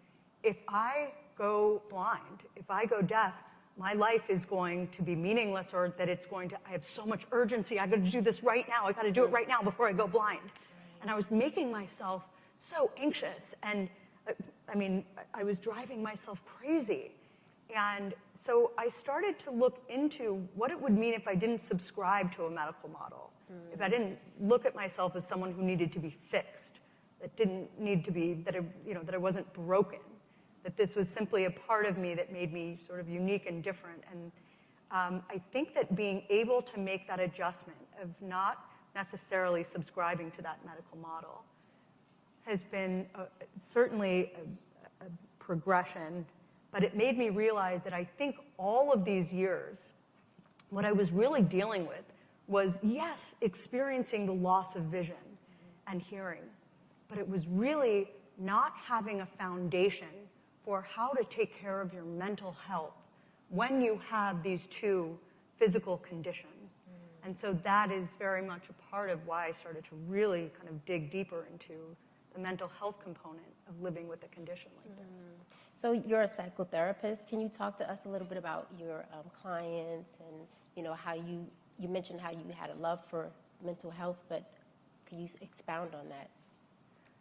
if I go blind, if I go deaf, my life is going to be meaningless, or that I have so much urgency. I got to do this right now. I got to do it right now before I go blind. And I was making myself so anxious. And I was driving myself crazy. And so I started to look into what it would mean if I didn't subscribe to a medical model. If I didn't look at myself as someone who needed to be fixed, that didn't need to be, that I wasn't broken, that this was simply a part of me that made me sort of unique and different. And I think that being able to make that adjustment of not necessarily subscribing to that medical model has been certainly a progression, but it made me realize that I think all of these years, what I was really dealing with was, yes, experiencing the loss of vision and hearing, but it was really not having a foundation for how to take care of your mental health when you have these two physical conditions. And so that is very much a part of why I started to really kind of dig deeper into the mental health component of living with a condition like this. So you're a psychotherapist. Can you talk to us a little bit about your clients and, how you mentioned how you had a love for mental health, but can you expound on that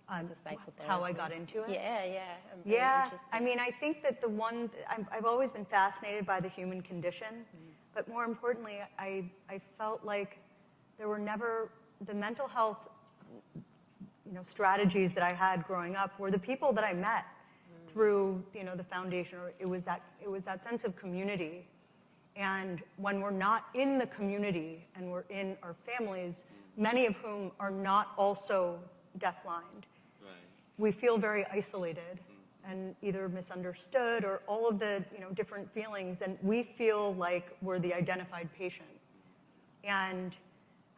as a psychotherapist? How I got into it? Yeah. I'm very interested. I think that I've always been fascinated by the human condition, but more importantly, I felt like there were never, the mental health strategies that I had growing up were the people that I met through the foundation. Or it was that sense of community. And when we're not in the community and we're in our families, many of whom are not also deafblind, we feel very isolated and either misunderstood, or all of the different feelings, and we feel like we're the identified patient. And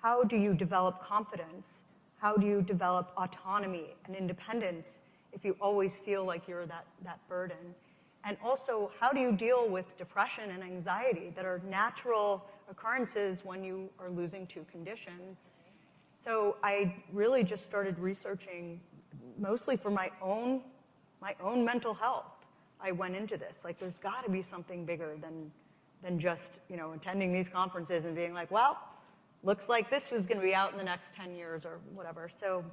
how do you develop confidence? How do you develop autonomy and independence if you always feel like you're that burden? And also, how do you deal with depression and anxiety that are natural occurrences when you are losing two conditions? So I really just started researching mostly for my own mental health. I went into this, like, there's got to be something bigger than just attending these conferences and being like, well, looks like this is going to be out in the next 10 years or whatever. So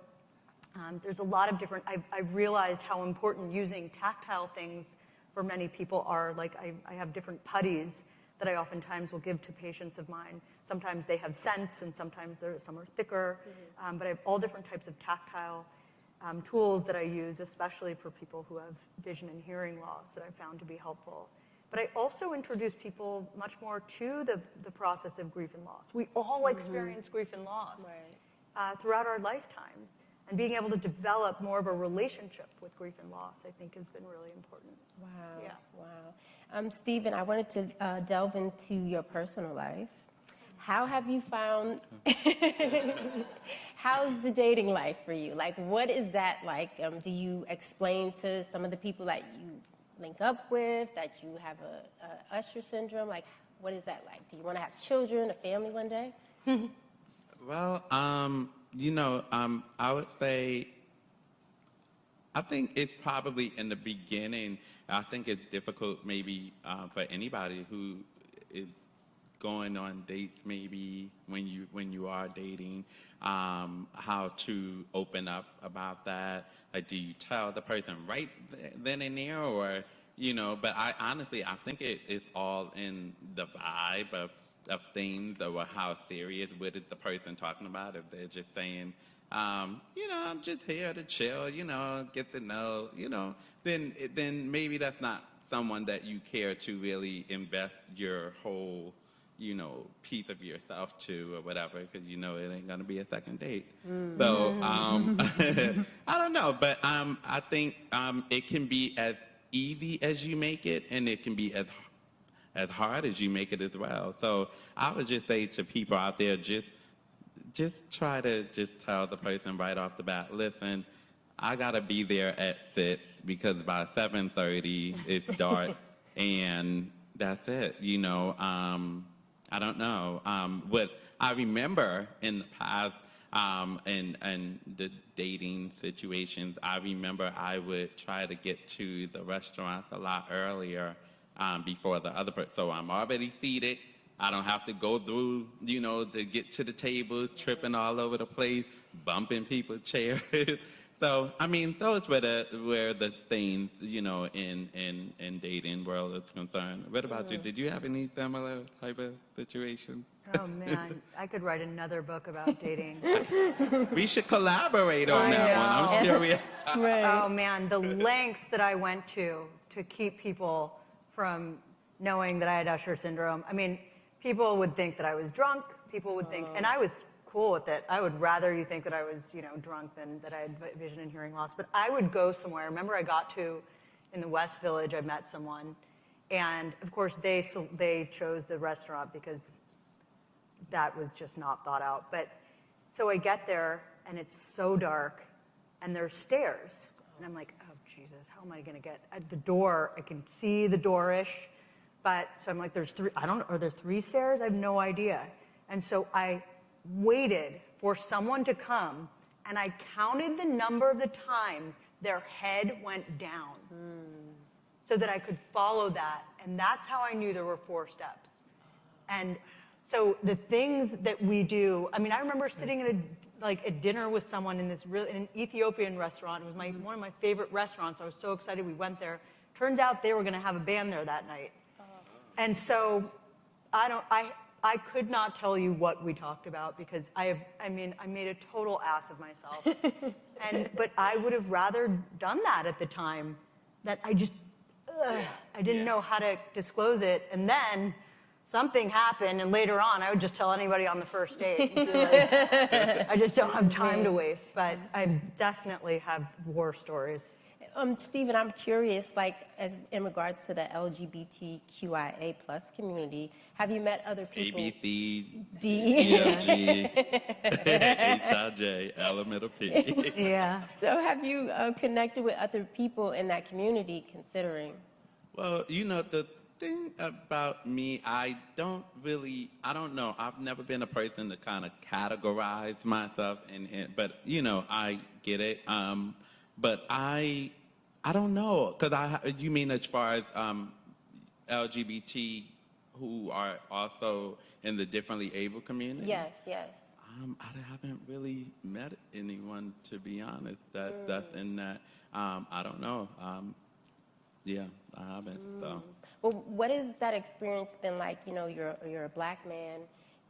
there's a lot of different, I've realized how important using tactile things for many people are. Like, I have different putties that I oftentimes will give to patients of mine. Sometimes they have scents, and sometimes some are thicker, but I have all different types of tactile tools that I use, especially for people who have vision and hearing loss, that I found to be helpful. But I also introduce people much more to the process of grief and loss. We all experience grief and loss throughout our lifetimes. And being able to develop more of a relationship with grief and loss, I think, has been really important. Wow. Yeah. Wow. Stephen, I wanted to delve into your personal life. How have you found, how's the dating life for you? Like, what is that like? Do you explain to some of the people that you link up with that you have a Usher syndrome? Like, what is that like? Do you want to have children, a family one day? Well, I would say, I think it's probably in the beginning, I think it's difficult maybe for anybody who is going on dates, maybe when you are dating, how to open up about that. Like, do you tell the person right then and there, or, but I honestly think it's all in the vibe of of things or how serious, what is the person talking about? If they're just saying, I'm just here to chill, get to know, then maybe that's not someone that you care to really invest your whole, piece of yourself to or whatever, because it ain't going to be a second date. So, I don't know, but I think it can be as easy as you make it, and it can be as hard as you make it as well. So I would just say to people out there, just try to just tell the person right off the bat, listen, I gotta be there at 6 because by 7:30 it's dark, and that's it. I don't know. What I remember in the past, and the dating situations, I remember I would try to get to the restaurants a lot earlier before the other person. So I'm already seated. I don't have to go through, to get to the tables, tripping all over the place, bumping people's chairs. So, those were the things, in dating world is concerned. What about you? Did you have any similar type of situation? Oh, man, I could write another book about dating. We should collaborate on that one. I'm sure we Right. Oh, man, the lengths that I went to keep people from knowing that I had Usher syndrome. People would think that I was drunk. People would think, and I was cool with it. I would rather you think that I was, drunk than that I had vision and hearing loss. But I would go somewhere. I remember I got to, in the West Village, I met someone. And, of course, they chose the restaurant because that was just not thought out. But so I get there, and it's so dark, and there's stairs. And I'm like, oh, Jesus, how am I going to get at the door? I can see the door-ish. But so I'm like, there's 3, I don't know, are there 3 stairs? I have no idea. And so I waited for someone to come, and I counted the number of the times their head went down so that I could follow that. And that's how I knew there were 4 steps. And so the things that we do, I remember sitting at a dinner with someone in an Ethiopian restaurant. It was one of my favorite restaurants. I was so excited we went there. Turns out they were going to have a band there that night. And so I could not tell you what we talked about because I made a total ass of myself. But I would have rather done that at the time. That I didn't know how to disclose it. And then something happened, and later on, I would just tell anybody on the first date. I just don't have time to waste. But I definitely have war stories. Stephen, I'm curious, as in regards to the LGBTQIA+ community, have you met other people? A, B, C, D, E, F, G, H, I, J, L, M, N, O, P. Yeah. So have you connected with other people in that community, considering? Well, the thing about me, I don't know. I've never been a person to kind of categorize myself, but I get it. But I don't know, because you mean as far as LGBT who are also in the differently able community? Yes. I haven't really met anyone, to be honest, that's in that. I don't know. Yeah, I haven't. So. Well, what has that experience been like? You're a black man,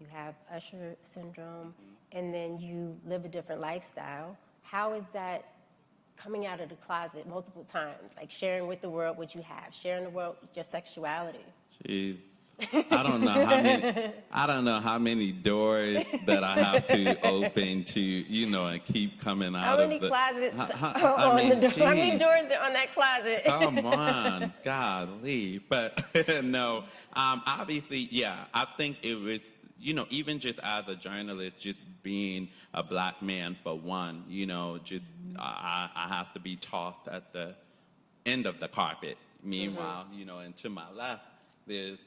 you have Usher syndrome, and then you live a different lifestyle. How is that coming out of the closet multiple times, sharing with the world what you have, sharing the world your sexuality? Jeez. I don't know how many doors that I have to open to, and keep coming out of the... How many closets how many doors are on that closet? Come on, golly. But no, obviously, yeah, I think it was, even just as a journalist, just being a black man for one, I have to be tossed at the end of the carpet. Meanwhile, and to my left, there's,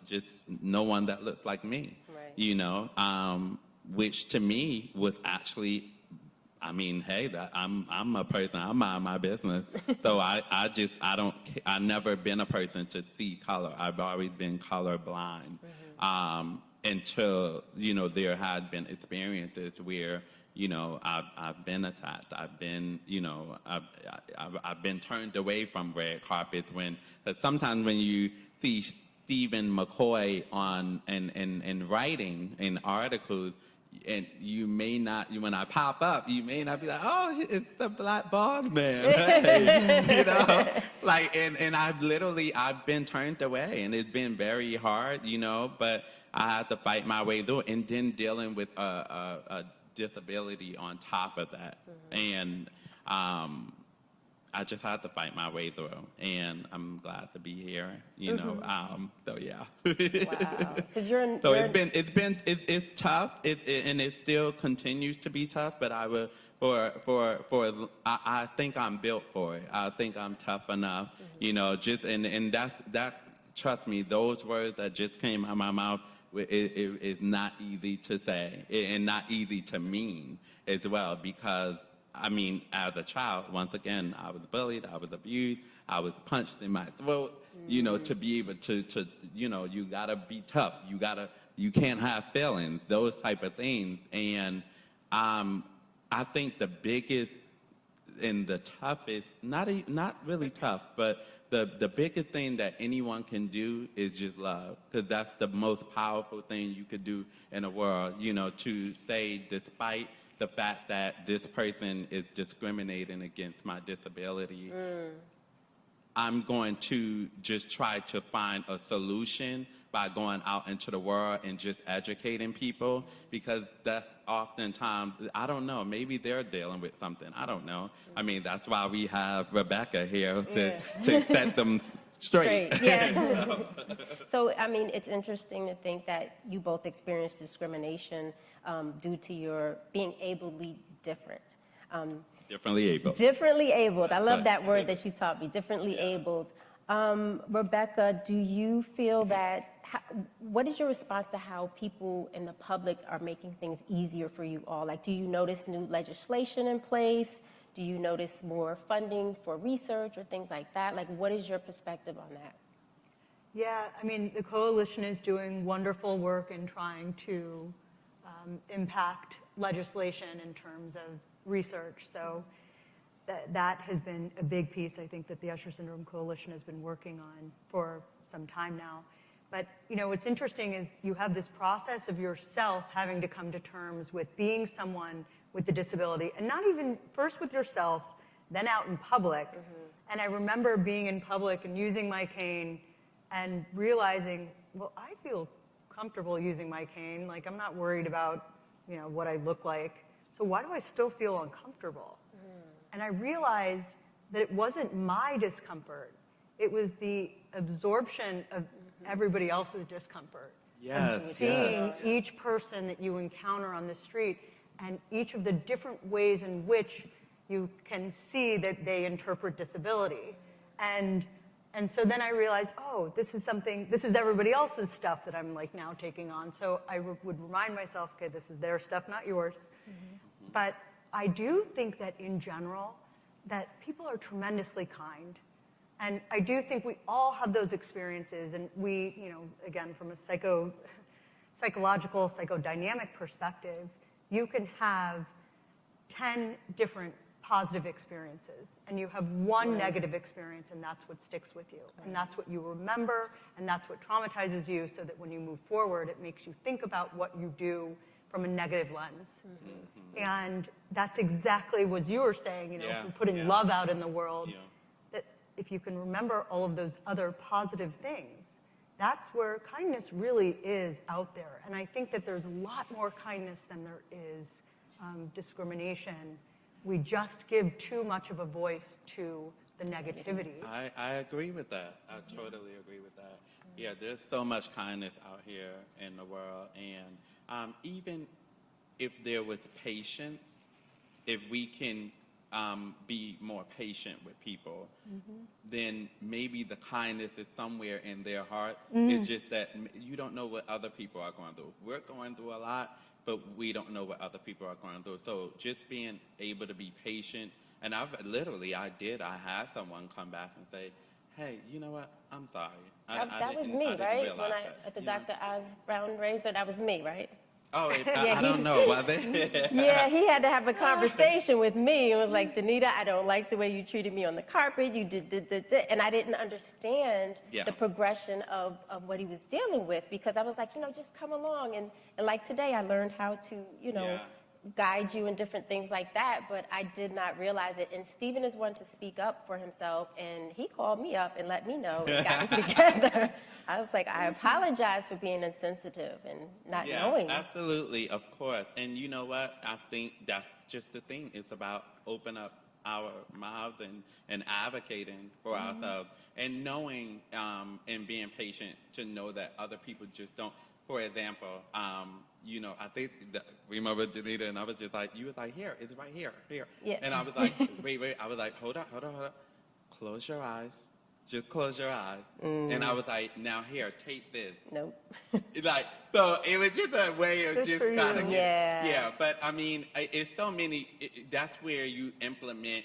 just no one that looks like me, right. Which to me was actually, hey, I'm a person, I mind my business. So I never been a person to see color. I've always been colorblind. Mm-hmm. Until, there had been experiences where, I've been attacked. I've been, I've been turned away from red carpets because sometimes when you see Stephen McCoy in writing in articles, and you may not, when I pop up, you may not be like, oh, it's the black bald man, hey, you know, like, and I've been turned away, and it's been very hard, you know, but I had to fight my way through it, and then dealing with a disability on top of that, and I just had to fight my way through, and I'm glad to be here. You know, so yeah. Wow, because you're So it's tough, and it still continues to be tough. But I will I think I'm built for it. I think I'm tough enough. You know, just and that trust me, those words that just came out of my mouth is not easy to say and not easy to mean as well, because I mean, as a child, once again, I was bullied, I was abused, I was punched in my throat, you know, to be able to, you know, you gotta be tough, you can't have feelings, those type of things. And I think the biggest and the toughest, not really tough, but the biggest thing that anyone can do is just love, because that's the most powerful thing you could do in the world, you know, to say, despite the fact that this person is discriminating against my disability, I'm going to just try to find a solution by going out into the world and just educating people, because that's oftentimes, I don't know, maybe they're dealing with something, I don't know. I mean, that's why we have Rebecca here to set them straight. Yeah. So, I mean, it's interesting to think that you both experienced discrimination due to your being ably different. Differently abled. Differently abled. I love that word that you taught me, differently abled. Rebecca, do you feel that, what is your response to how people in the public are making things easier for you all? Like, do you notice new legislation in place? Do you notice more funding for research or things like that? Like, what is your perspective on that? Yeah, I mean, the coalition is doing wonderful work in trying to impact legislation in terms of research. So that has been a big piece, I think, that the Usher Syndrome Coalition has been working on for some time now. But, you know, what's interesting is you have this process of yourself having to come to terms with being someone with the disability, and not even first with yourself, then out in public. And I remember being in public and using my cane and realizing, well, I feel comfortable using my cane. Like, I'm not worried about, you know, what I look like. So why do I still feel uncomfortable? And I realized that it wasn't my discomfort. It was the absorption of everybody else's discomfort. Yes, of seeing each person that you encounter on the street and each of the different ways in which you can see that they interpret disability. And so then I realized, oh, this is everybody else's stuff that I'm like now taking on. So I would remind myself, okay, this is their stuff, not yours. But I do think that in general, that people are tremendously kind. And I do think we all have those experiences. And we, you know, again, from a psychological, psychodynamic perspective, you can have 10 different positive experiences, and you have one negative experience, and that's what sticks with you. And that's what you remember, and that's what traumatizes you, so that when you move forward, it makes you think about what you do from a negative lens. And that's exactly what you were saying, you know, putting love out in the world, that if you can remember all of those other positive things, that's where kindness really is out there. And I think that there's a lot more kindness than there is discrimination. We just give too much of a voice to the negativity. I agree with that. I totally agree with that. Yeah, there's so much kindness out here in the world. And even if there was patience, if we can be more patient with people, then maybe the kindness is somewhere in their heart. It's just that you don't know what other people are going through. We're going through a lot, but we don't know what other people are going through. So just being able to be patient, and I had someone come back and say, hey, you know what, I'm sorry. That was me, right? When at the Dr. Oz Brown razor, that was me, right? Oh, Yeah, I don't know. Was it? Yeah, he had to have a conversation with me and was like, Danita, I don't like the way you treated me on the carpet. You did. And I didn't understand Yeah. the progression of what he was dealing with, because I was like, just come along. And like today, I learned how to, Yeah. guide you in different things like that, but I did not realize it. And Stephen is one to speak up for himself, and he called me up and let me know and got me together. I was like, I apologize for being insensitive and not knowing. Absolutely, of course. And you know what? I think that's just the thing. It's about open up our mouths and advocating for ourselves and knowing and being patient to know that other people just don't. For example, I think remember Danita, and I was just like, you was like, here, it's right here. Yeah. And I was like, wait. I was like, hold up. Close your eyes. Just close your eyes. And I was like, now here, take this. Nope. So it was just a way of Good just for you. kind of Yeah. But I mean, it's so many. That's where you implement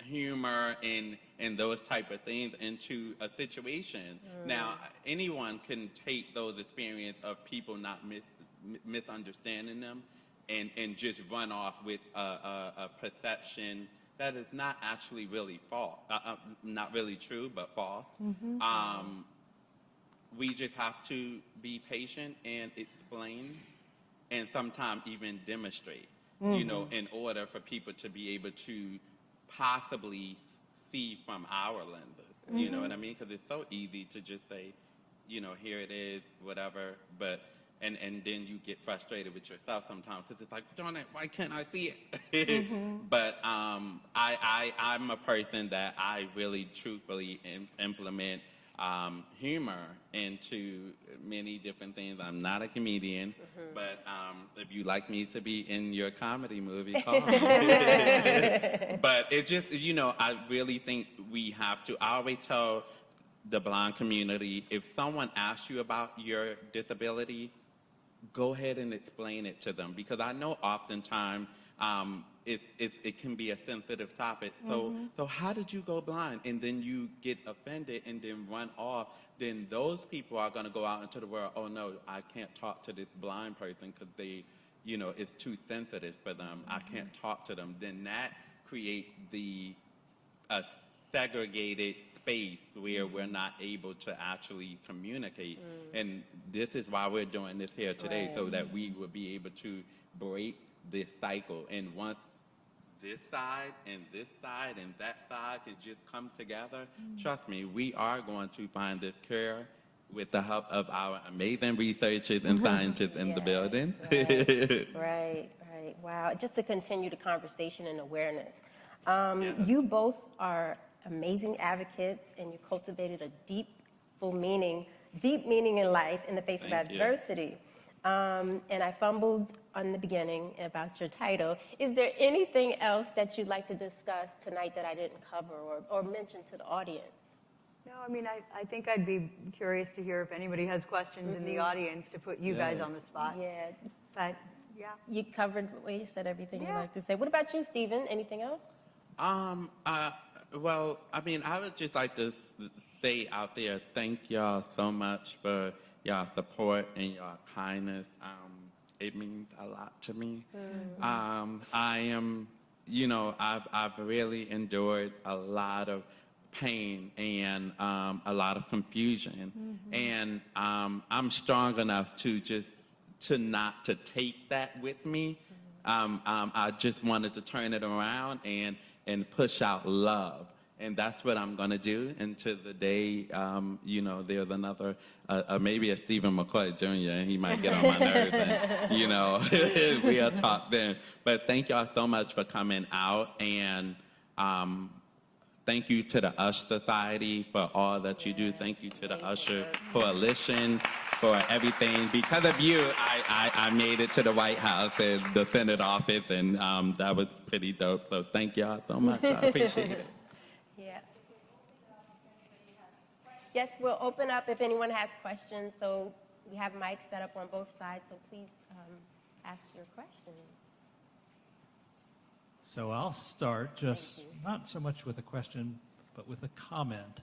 humor and those type of things into a situation. Now, anyone can take those experiences of people not misunderstanding them and just run off with a perception that is not actually really false, not really true, but false. We just have to be patient and explain, and sometimes even demonstrate, in order for people to be able to possibly see from our lenses. You know what I mean? Because it's so easy to just say, here it is, whatever, but and then you get frustrated with yourself sometimes because it's like, darn it, why can't I see it? But I'm a person that I really truthfully implement humor into many different things. I'm not a comedian, but if you'd like me to be in your comedy movie, call me. But it's just, I really think we have to. I always tell the blind community, if someone asks you about your disability, go ahead and explain it to them, because I know oftentimes it can be a sensitive topic. So how did you go blind? And then you get offended and then run off. Then those people are going to go out into the world. Oh no, I can't talk to this blind person because they, it's too sensitive for them. I can't talk to them. Then that creates a segregated space where we're not able to actually communicate. And this is why we're doing this here today, so that we will be able to break this cycle. And once this side and that side can just come together, trust me, we are going to find this cure with the help of our amazing researchers and scientists in the building. Right. Wow. Just to continue the conversation and awareness. You both are amazing advocates, and you cultivated a deep meaning in life in the face of adversity. And I fumbled on the beginning about your title. Is there anything else that you'd like to discuss tonight that I didn't cover or mention to the audience? No, I mean, I think I'd be curious to hear if anybody has questions in the audience to put you guys on the spot. Yeah. But, yeah. You covered, you said everything you'd like to say. What about you, Stephen? Anything else? Well, I mean, I would just like to say out there, thank y'all so much for y'all support and y'all kindness. It means a lot to me. I am, I've really endured a lot of pain and a lot of confusion. And I'm strong enough to not to take that with me. I just wanted to turn it around and push out love. And that's what I'm going to do until the day, there's another, maybe a Stephen McCoy Jr., and he might get on my nerves, and, we'll talk then. But thank y'all so much for coming out, and thank you to the Usher Society for all that you do. Thank you to the Usher Coalition for everything. Because of you, I made it to the White House and the Senate office, and that was pretty dope. So thank y'all so much. I appreciate it. Yes, we'll open up if anyone has questions. So we have mics set up on both sides, so please ask your questions. So I'll start, just not so much with a question, but with a comment.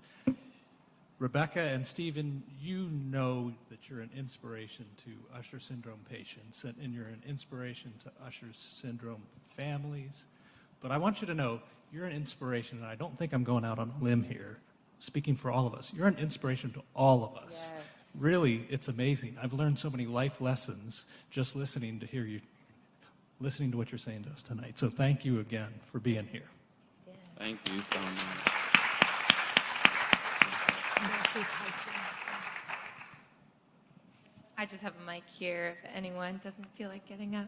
Rebecca and Stephen, you know that you're an inspiration to Usher syndrome patients, and you're an inspiration to Usher syndrome families. But I want you to know you're an inspiration, and I don't think I'm going out on a limb here, speaking for all of us. You're an inspiration to all of us. Yes. Really, it's amazing. I've learned so many life lessons just listening to what you're saying to us tonight. So thank you again for being here. Yeah. Thank you so much. I just have a mic here if anyone doesn't feel like getting up.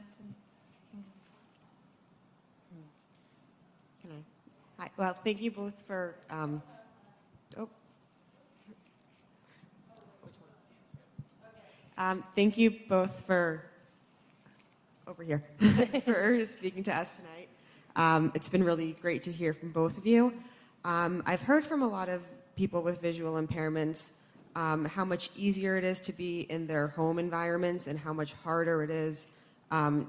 Can I? Hi. Well, thank you both for. Thank you both for over here for speaking to us tonight. It's been really great to hear from both of you. I've heard from a lot of people with visual impairments how much easier it is to be in their home environments and how much harder it is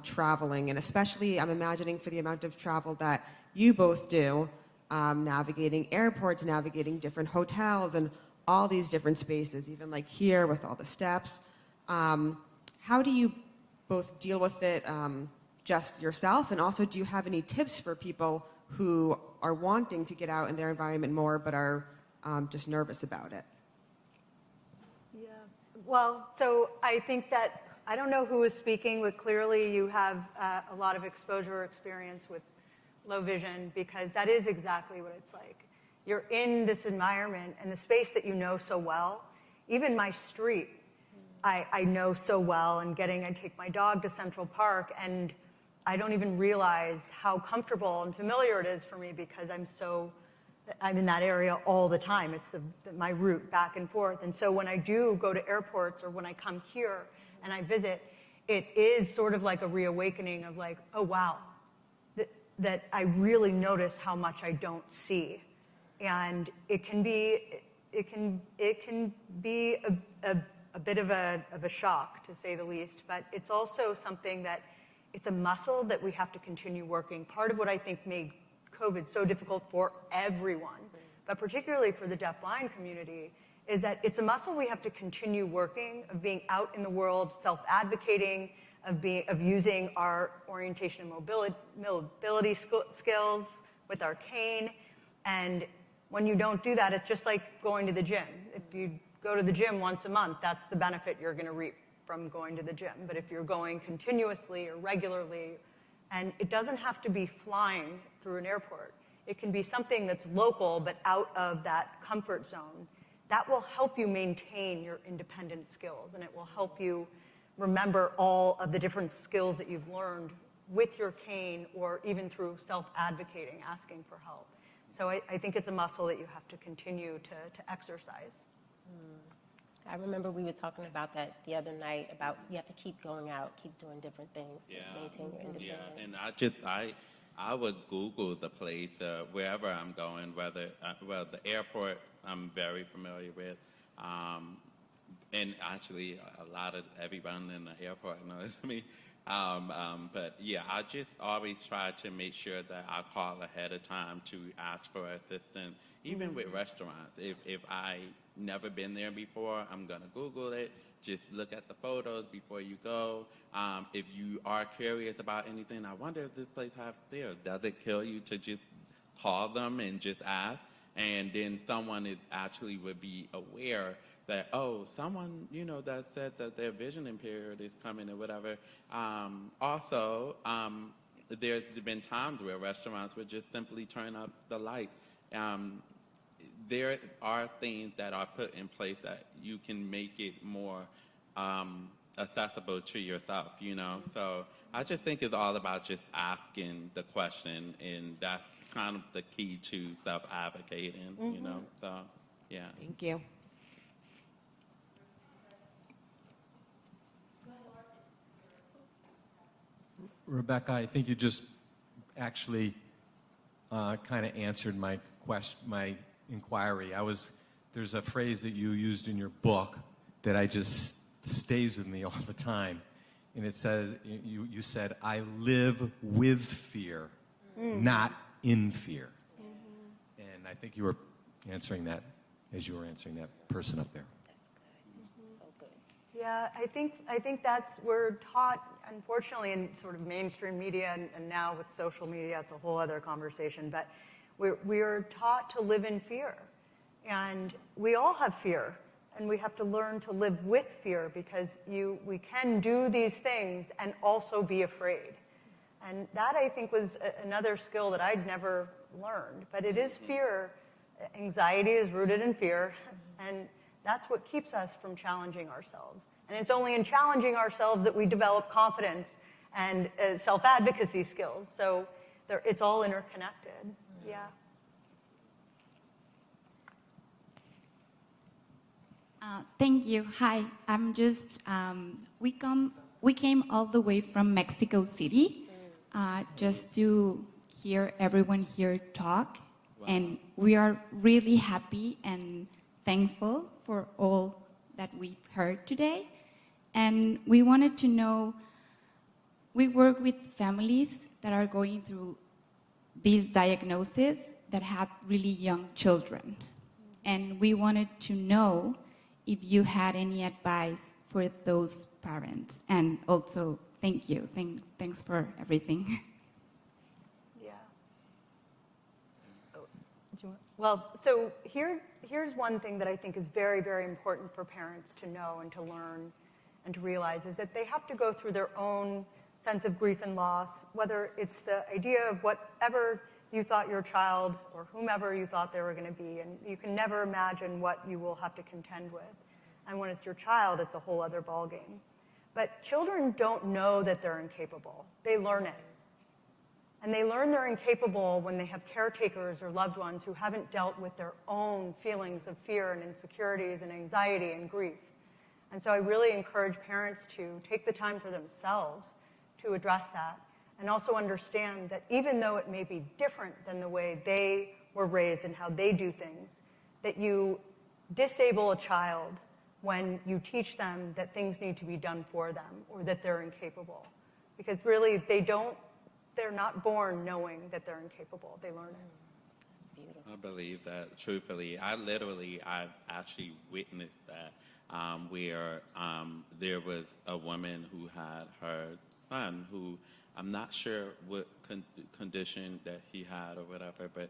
traveling. And especially, I'm imagining for the amount of travel that you both do, navigating airports, navigating different hotels, and all these different spaces, even like here with all the steps. How do you both deal with it just yourself? And also, do you have any tips for people who are wanting to get out in their environment more but are just nervous about it? Yeah. Well, so I think that, I don't know who is speaking, but clearly you have a lot of exposure or experience with low vision, because that is exactly what it's like. You're in this environment and the space that you know so well. Even my street, I know so well, and I take my dog to Central Park, and I don't even realize how comfortable and familiar it is for me, because I'm in that area all the time. It's my route back and forth. And so when I do go to airports, or when I come here and I visit, it is sort of like a reawakening of like, oh wow, that I really notice how much I don't see. And it can be a bit of a shock, to say the least, but it's also something that it's a muscle that we have to continue working. Part of what I think made COVID so difficult for everyone, but particularly for the deafblind community, is that it's a muscle we have to continue working, of being out in the world, self-advocating, of using our orientation and mobility skills with our cane. And when you don't do that, it's just like going to the gym. If you go to the gym once a month, that's the benefit you're going to reap from going to the gym. But if you're going continuously or regularly, and it doesn't have to be flying through an airport, it can be something that's local but out of that comfort zone, that will help you maintain your independent skills, and it will help you remember all of the different skills that you've learned with your cane, or even through self-advocating, asking for help. So I think it's a muscle that you have to continue to exercise. I remember we were talking about that the other night, about you have to keep going out, keep doing different things to maintain your independence. Yeah, and I would Google the place wherever I'm going, whether the airport I'm very familiar with, and actually a lot of everyone in the airport knows me. But yeah, I just always try to make sure that I call ahead of time to ask for assistance, even with restaurants. If I never been there before, I'm gonna Google it. Just look at the photos before you go. If you are curious about anything, I wonder if this place has stairs. Does it kill you to just call them and just ask? And then someone would be aware that, oh, someone, that said that their vision impaired is coming or whatever. Also, there's been times where restaurants would just simply turn up the light. There are things that are put in place that you can make it more accessible to yourself, So I just think it's all about just asking the question, and that's kind of the key to self-advocating, So, yeah. Thank you. Rebecca, I think you just actually kind of answered my inquiry. There's a phrase that you used in your book that I just stays with me all the time, and it says, you said, I live with fear, not in fear. And I think you were answering that as you were answering that person up there. That's good. So good. Yeah, I think that's, we're taught, unfortunately, in sort of mainstream media, and now with social media, it's a whole other conversation, but we're taught to live in fear. And we all have fear, and we have to learn to live with fear, because we can do these things and also be afraid. And that, I think, was another skill that I'd never learned. But it is fear. Anxiety is rooted in fear, and that's what keeps us from challenging ourselves. And it's only in challenging ourselves that we develop confidence and self-advocacy skills. So it's all interconnected. Yeah. Thank you. Hi, I'm just, we came all the way from Mexico City just to hear everyone here talk. Wow. And we are really happy and thankful for all that we've heard today. And we wanted to know, we work with families that are going through these diagnoses that have really young children. And we wanted to know if you had any advice for those parents. And also, thank you. Thanks for everything. Yeah. Well, so here's one thing that I think is very, very important for parents to know and to learn and to realize, is that they have to go through their own sense of grief and loss, whether it's the idea of whatever you thought your child or whomever you thought they were going to be, and you can never imagine what you will have to contend with. And when it's your child, it's a whole other ballgame. But children don't know that they're incapable. They learn it. And they learn they're incapable when they have caretakers or loved ones who haven't dealt with their own feelings of fear and insecurities and anxiety and grief. And so I really encourage parents to take the time for themselves to address that, and also understand that even though it may be different than the way they were raised and how they do things, that you disable a child when you teach them that things need to be done for them or that they're incapable. Because really, they're not born knowing that they're incapable. They learn it. I believe that, truthfully. I've actually witnessed that, where there was a woman who had her son who, I'm not sure what condition that he had or whatever, but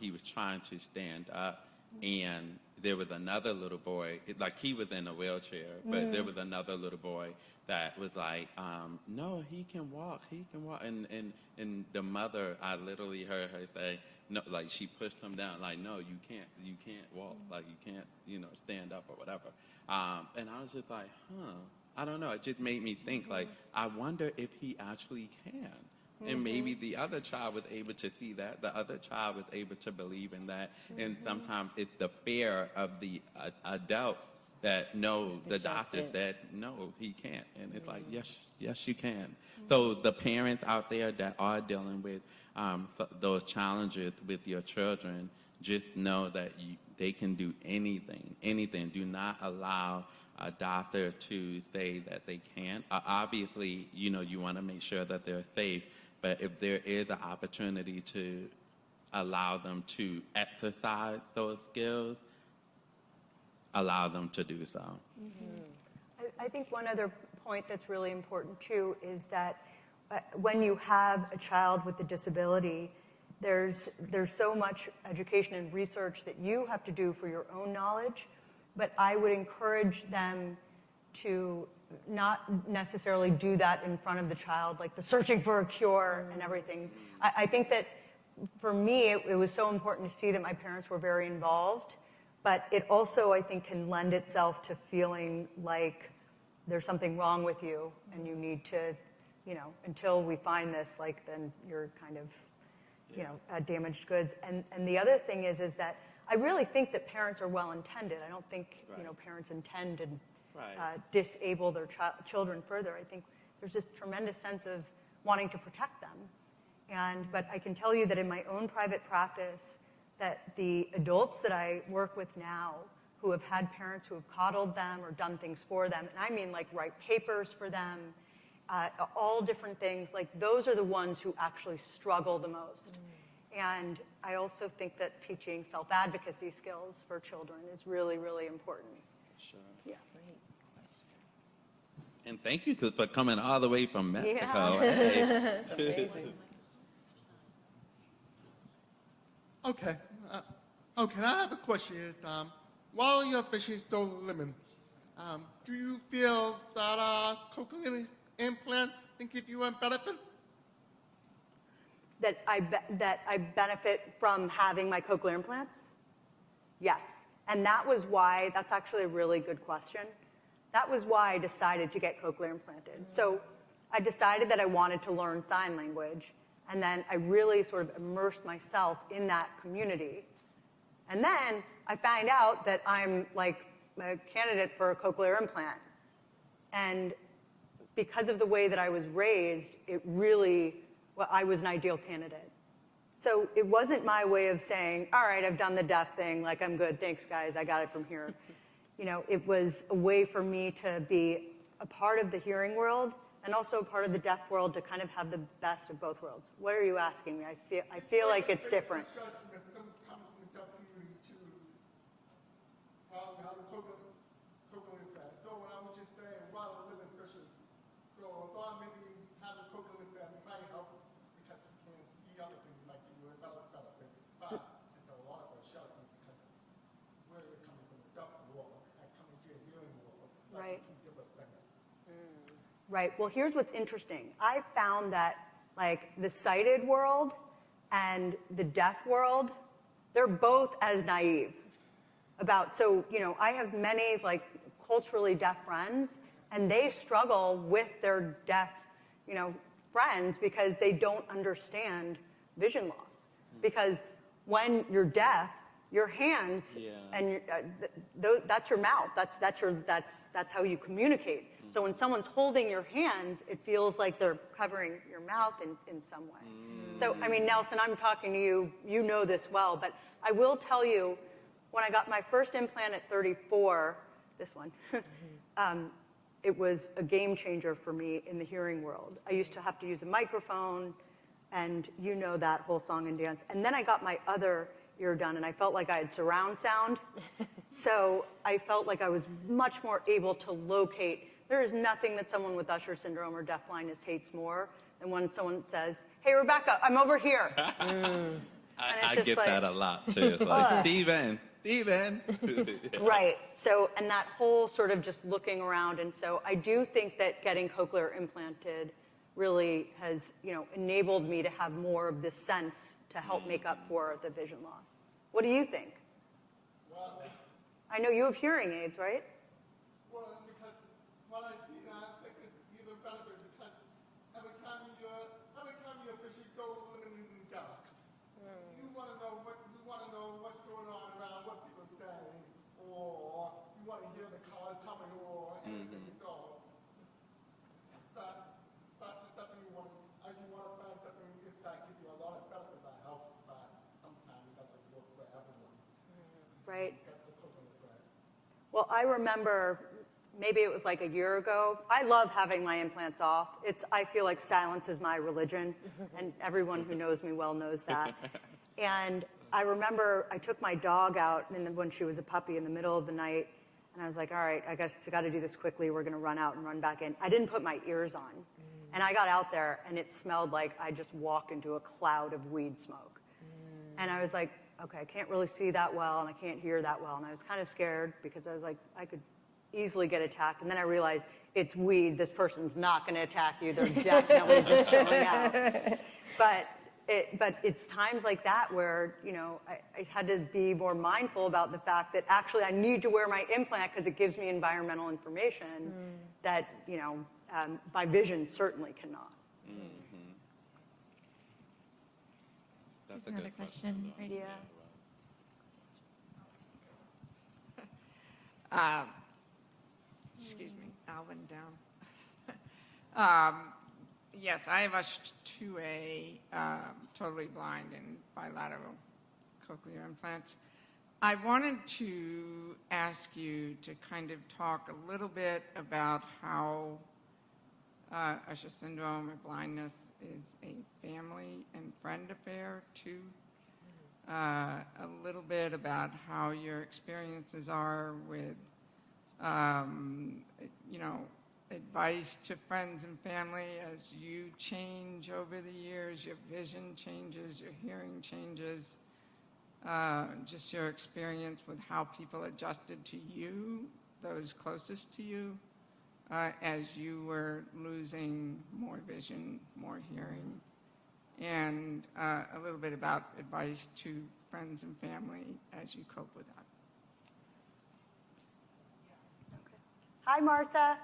he was trying to stand up, and there was another little boy, like he was in a wheelchair, but there was another little boy that was like, no, he can walk. And the mother, I literally heard her say, no, like she pushed him down, like, no, you can't walk, like you can't, stand up or whatever. And I was just like, I don't know. It just made me think, like, I wonder if he actually can. And maybe the other child was able to see that. The other child was able to believe in that. And sometimes it's the fear of the adults that know the doctor said, no, he can't. And it's like, yes, you can. So the parents out there that are dealing with those challenges with your children, just know that they can do anything. Do not allow a doctor to say that they can't. Obviously, you want to make sure that they're safe, but if there is an opportunity to allow them to exercise those skills, allow them to do so. I think one other point that's really important, too, is that when you have a child with a disability, there's so much education and research that you have to do for your own knowledge, but I would encourage them to not necessarily do that in front of the child, like the searching for a cure and everything. I think that for me, it was so important to see that my parents were very involved, but it also, I think, can lend itself to feeling like there's something wrong with you and you need to, until we find this, like, then you're kind of, damaged goods. And the other thing is that I really think that parents are well-intended. I don't think, parents intend to disable their children further. I think there's this tremendous sense of wanting to protect them. But I can tell you that in my own private practice, that the adults that I work with now who have had parents who have coddled them or done things for them, and I mean like write papers for them, all different things, like those are the ones who actually struggle the most. And I also think that teaching self-advocacy skills for children is really, really important. Sure. Yeah. And thank you for coming all the way from Mexico. Yeah. Hey. That's amazing. Okay. Okay, I have a question. While you're fishing still living, do you feel that cochlear implant can give you a benefit? That I benefit from having my cochlear implants? Yes. And that was why, that's actually a really good question. That was why I decided to get cochlear implanted. So I decided that I wanted to learn sign language, and then I really sort of immersed myself in that community. And then I find out that I'm like a candidate for a cochlear implant. And because of the way that I was raised, it really, well, I was an ideal candidate. So it wasn't my way of saying, all right, I've done the deaf thing, like I'm good, thanks guys, I got it from here. You know, it was a way for me to be a part of the hearing world and also a part of the deaf world to kind of have the best of both worlds. What are you asking me? I feel like it's different. Right. Right. Well, here's what's interesting. I found that, like, the sighted world and the deaf world, they're both as naive about, so, you know, I have many, like, culturally deaf friends, and they struggle with their deaf, you know, friends because they don't understand vision loss. Because when you're deaf, your hands and that's your mouth. That's how you communicate. So when someone's holding your hands, it feels like they're covering your mouth in some way. So I mean, Nelson, I'm talking to you. You know this well, but I will tell you, when I got my first implant at 34, this one, it was a game changer for me in the hearing world. I used to have to use a microphone, and you know that whole song and dance. And then I got my other ear done, and I felt like I had surround sound. So I felt like I was much more able to locate. There is nothing that someone with Usher syndrome or deafblindness hates more than when someone says, hey, Rebecca, I'm over here. I get like, that a lot, too. Like, Steven. Right. So, and that whole sort of just looking around. And so I do think that getting cochlear implanted really has, you know, enabled me to have more of this sense to help make up for the vision loss. What do you think? Well, I know you have hearing aids, right? Well, because what I think I think it's even better because every time you're fishing, go living in the dark. You want to know what's going on around, what people are saying, or you want to hear the car coming, or anything. So that's the stuff you want. I just want to find something that gives you a lot of benefit that helps, but sometimes it doesn't work for everyone. Right. Well, I remember, maybe it was like a year ago. I love having my implants off. I feel like silence is my religion, and everyone who knows me well knows that. And I remember I took my dog out when she was a puppy in the middle of the night, and I was like, all right, I guess I got to do this quickly. We're going to run out and run back in. I didn't put my ears on. And I got out there, and it smelled like I just walked into a cloud of weed smoke. And I was like, okay, I can't really see that well, and I can't hear that well. And I was kind of scared because I was like, I could easily get attacked. And then I realized it's weed. This person's not going to attack you. They're definitely just chilling out. But it's times like that where, you know, I had to be more mindful about the fact that actually I need to wear my implant because it gives me environmental information that, you know, my vision certainly cannot. That's There's another question. Right here. Excuse me, Alvin down. Yes, I have a 2A, totally blind and bilateral cochlear implants. I wanted to ask you to kind of talk a little bit about how Usher syndrome or blindness is a family and friend affair to a little bit about how your experiences are with, advice to friends and family as you change over the years, your vision changes, your hearing changes, just your experience with how people adjusted to you, those closest to you, as you were losing more vision, more hearing, and a little bit about advice to friends and family as you cope with that. Hi, Martha.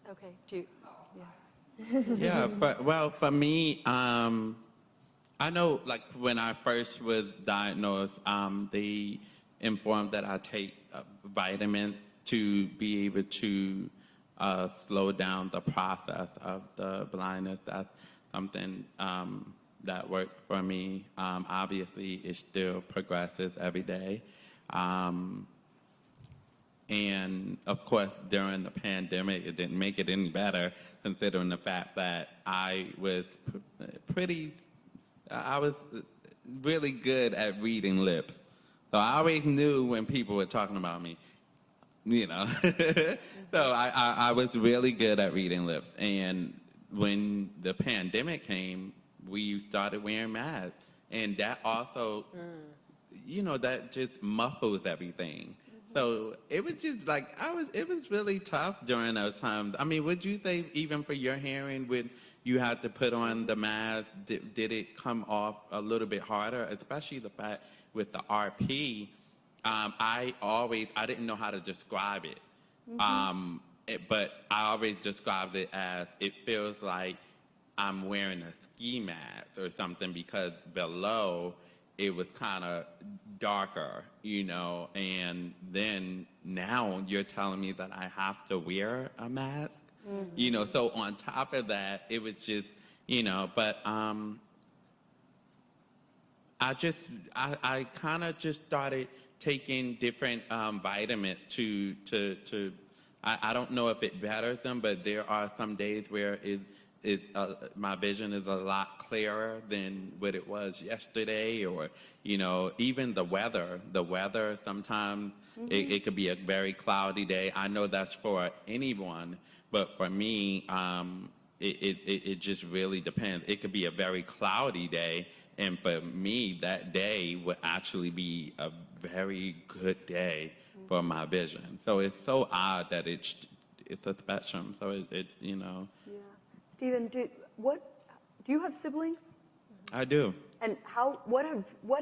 Okay, do you, Yeah, for me, I know, like, when I first was diagnosed, they informed that I take vitamins to be able to slow down the process of the blindness. That's something that worked for me. Obviously, it still progresses every day. And of course, during the pandemic, it didn't make it any better, considering the fact that I was really good at reading lips. So I always knew when people were talking about me, So I was really good at reading lips. And when the pandemic came, we started wearing masks. And that also, that just muffles everything. So it was just like, it was really tough during those times. I mean, would you say even for your hearing, when you had to put on the mask, did it come off a little bit harder? Especially the fact with the RP, I didn't know how to describe it. But I always described it as, it feels like I'm wearing a ski mask or something, because below it was kind of darker, and then now you're telling me that I have to wear a mask, so on top of that, it was just, but I kind of just started taking different vitamins to I don't know if it betters them, but there are some days where my vision is a lot clearer than what it was yesterday, or, even the weather. The weather, sometimes it could be a very cloudy day. I know that's for anyone, but for me, it just really depends. It could be a very cloudy day, and for me, that day would actually be a very good day for my vision. So it's so odd that it's a spectrum. So Yeah. Stephen, do you have siblings? I do. And what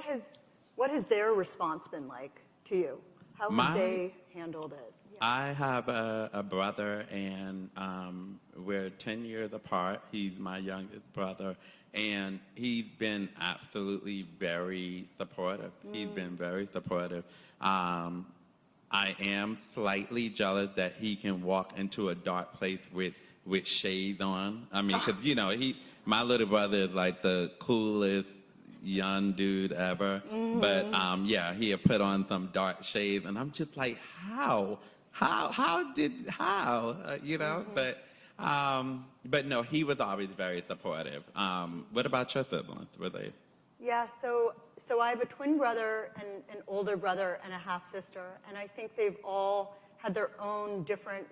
has their response been like to you? How have they handled it? Yeah. I have a brother, and we're 10 years apart. He's my youngest brother, and he's been absolutely very supportive. He's been very supportive. I am slightly jealous that he can walk into a dark place with shades on. I mean, because, my little brother is like the coolest young dude ever. But, he had put on some dark shades, and I'm just like, how? But no, he was always very supportive. What about your siblings? Were they? Yeah, so I have a twin brother and an older brother and a half sister, and I think they've all had their own different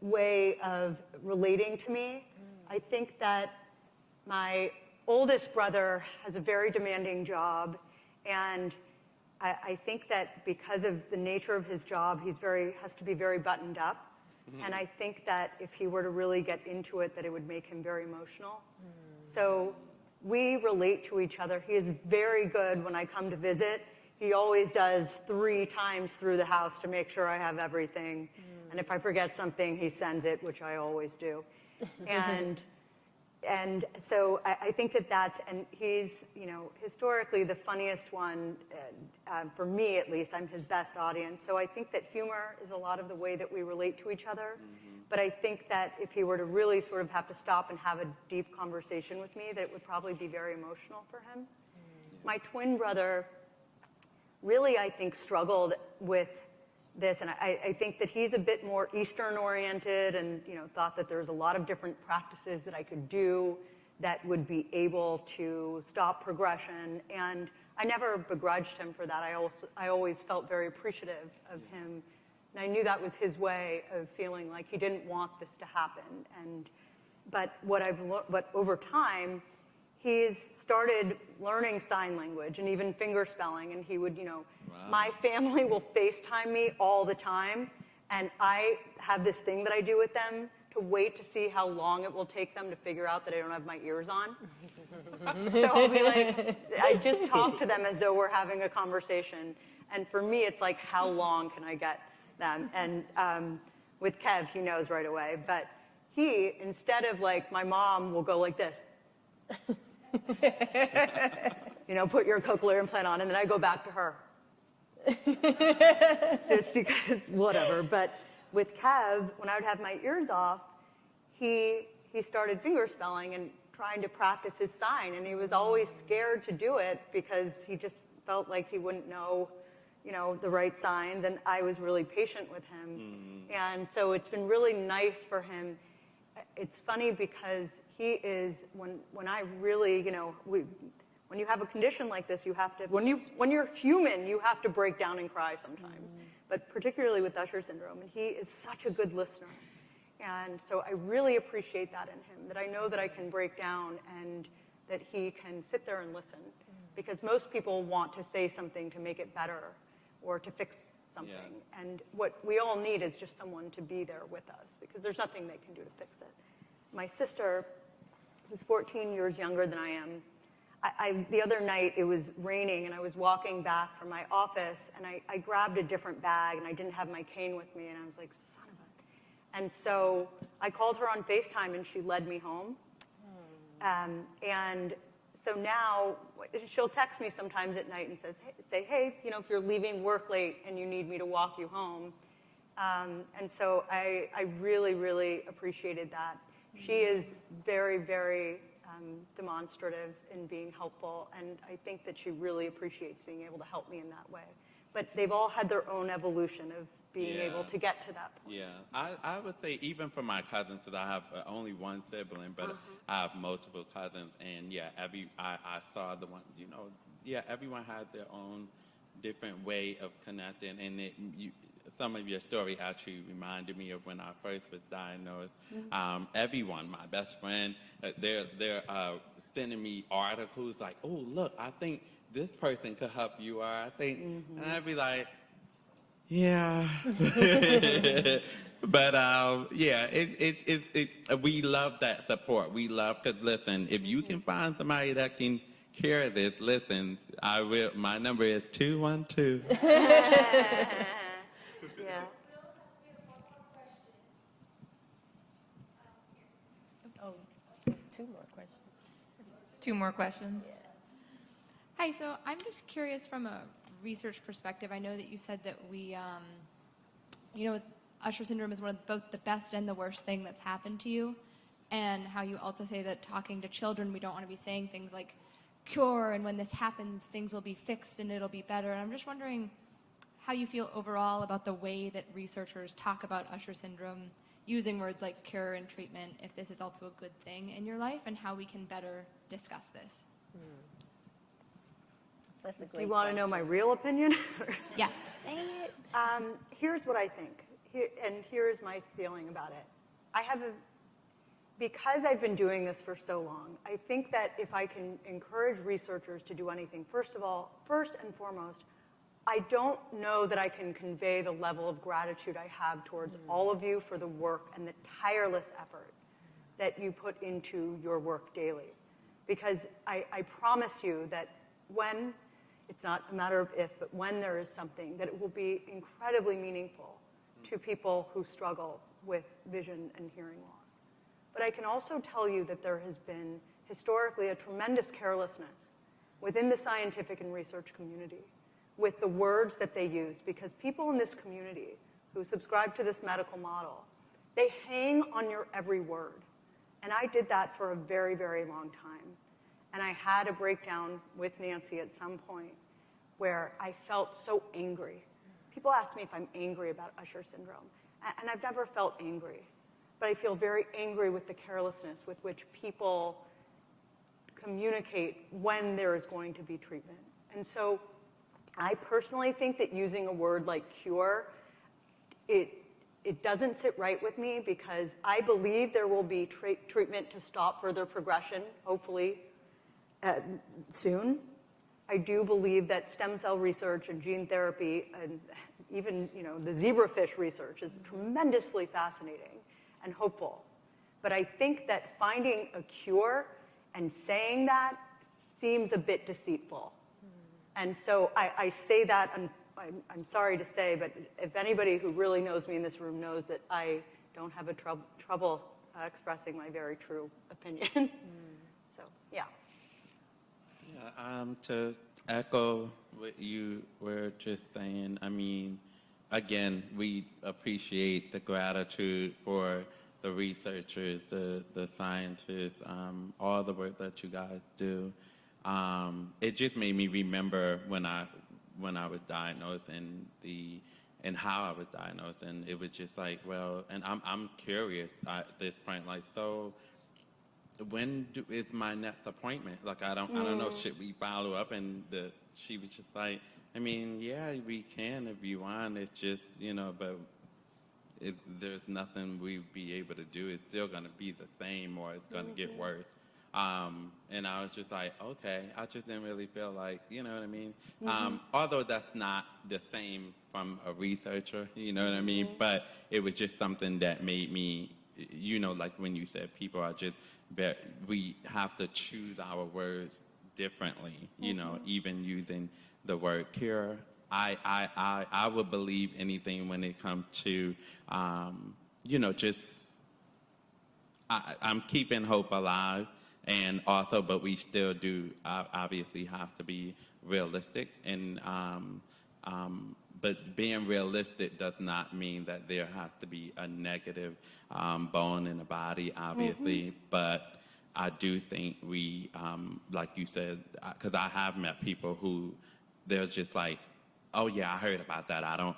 way of relating to me. I think that my oldest brother has a very demanding job, and I think that because of the nature of his job, has to be very buttoned up. And I think that if he were to really get into it, that it would make him very emotional. So we relate to each other. He is very good when I come to visit. He always does 3 times through the house to make sure I have everything. And if I forget something, he sends it, which I always do. And so I think and he's, historically the funniest one, for me at least. I'm his best audience. So I think that humor is a lot of the way that we relate to each other. But I think that if he were to really sort of have to stop and have a deep conversation with me, that it would probably be very emotional for him. My twin brother really, I think, struggled with this, and I think that he's a bit more Eastern oriented, and thought that there's a lot of different practices that I could do that would be able to stop progression. And I never begrudged him for that. I always felt very appreciative of him. And I knew that was his way of feeling like he didn't want this to happen. But over time, he's started learning sign language and even finger spelling. And he would, my family will FaceTime me all the time. And I have this thing that I do with them to wait to see how long it will take them to figure out that I don't have my ears on. So I'll be like, I just talk to them as though we're having a conversation. And for me, it's like, how long can I get them? And with Kev, he knows right away. But he, instead of like, my mom will go like this. Put your cochlear implant on, and then I go back to her. Just because, whatever. But with Kev, when I would have my ears off, he started finger spelling and trying to practice his sign, and he was always scared to do it because he just felt like he wouldn't know, the right signs, and I was really patient with him. And so it's been really nice for him. It's funny because he is, when I really, when you have a condition like this, you have to, when you're human, you have to break down and cry sometimes. But particularly with Usher syndrome, and he is such a good listener. And so I really appreciate that in him, that I know that I can break down and that he can sit there and listen. Because most people want to say something to make it better or to fix something. Yeah. And what we all need is just someone to be there with us, because there's nothing they can do to fix it. My sister, who's 14 years younger than I am, the other night it was raining and I was walking back from my office and I grabbed a different bag and I didn't have my cane with me, and I was like, son of a... And so I called her on FaceTime and she led me home. And so now she'll text me sometimes at night and say, hey, if you're leaving work late and you need me to walk you home. And so I really, really appreciated that. She is very, very demonstrative in being helpful, and I think that she really appreciates being able to help me in that way. But they've all had their own evolution of being able to get to that point. Yeah, I would say even for my cousins, because I have only one sibling, but I have multiple cousins, and I saw the one, everyone has their own different way of connecting, and some of your story actually reminded me of when I first was diagnosed. Everyone, my best friend, they're sending me articles like, oh, look, I think this person could help you, or I think, and I'd be like, yeah. But we love that support. We love, because listen, if you can find somebody that can cure this, listen, I will. My number is 212. Oh, there's two more questions. Two more questions. Yeah. Hi, so I'm just curious from a research perspective. I know that you said that we, Usher syndrome is one of both the best and the worst thing that's happened to you, and how you also say that talking to children, we don't want to be saying things like cure, and when this happens, things will be fixed and it'll be better. And I'm just wondering how you feel overall about the way that researchers talk about Usher syndrome, using words like cure and treatment, if this is also a good thing in your life, and how we can better discuss this. That's a great Do you want to know my real opinion? Yes. Say it. Here's what I think, and here's my feeling about it. Because I've been doing this for so long, I think that if I can encourage researchers to do anything, first and foremost, I don't know that I can convey the level of gratitude I have towards all of you for the work and the tireless effort that you put into your work daily. Because I promise you that when, it's not a matter of if, but when there is something, that it will be incredibly meaningful to people who struggle with vision and hearing loss. But I can also tell you that there has been historically a tremendous carelessness within the scientific and research community with the words that they use, because people in this community who subscribe to this medical model, they hang on your every word. And I did that for a very, very long time. And I had a breakdown with Nancy at some point where I felt so angry. People ask me if I'm angry about Usher syndrome, and I've never felt angry. But I feel very angry with the carelessness with which people communicate when there is going to be treatment. And so I personally think that using a word like cure, it doesn't sit right with me, because I believe there will be treatment to stop further progression, hopefully soon. I do believe that stem cell research and gene therapy and even the zebrafish research is tremendously fascinating and hopeful. But I think that finding a cure and saying that seems a bit deceitful. And so I say that, I'm sorry to say, but if anybody who really knows me in this room knows that I don't have a trouble expressing my very true opinion. So, yeah. Yeah, to echo what you were just saying, I mean, again, we appreciate the gratitude for the researchers, the scientists, all the work that you guys do. It just made me remember when I was diagnosed and how I was diagnosed, and it was just like, well, and I'm curious at this point, like, so when is my next appointment? Like, I don't know, should we follow up? And she was just like, I mean, yeah, we can if you want. It's just, but there's nothing we'd be able to do. It's still going to be the same, or it's going to get worse. And I was just like, okay, I just didn't really feel like, you know what I mean? Although that's not the same from a researcher, you know what I mean? But it was just something that made me, like when you said people are just, we have to choose our words differently, even using the word cure. I would believe anything when it comes to, just, I'm keeping hope alive. And also, but we still do obviously have to be realistic. And but being realistic does not mean that there has to be a negative bone in the body, obviously. But I do think we, like you said, because I have met people who they're just like, oh yeah, I heard about that. I don't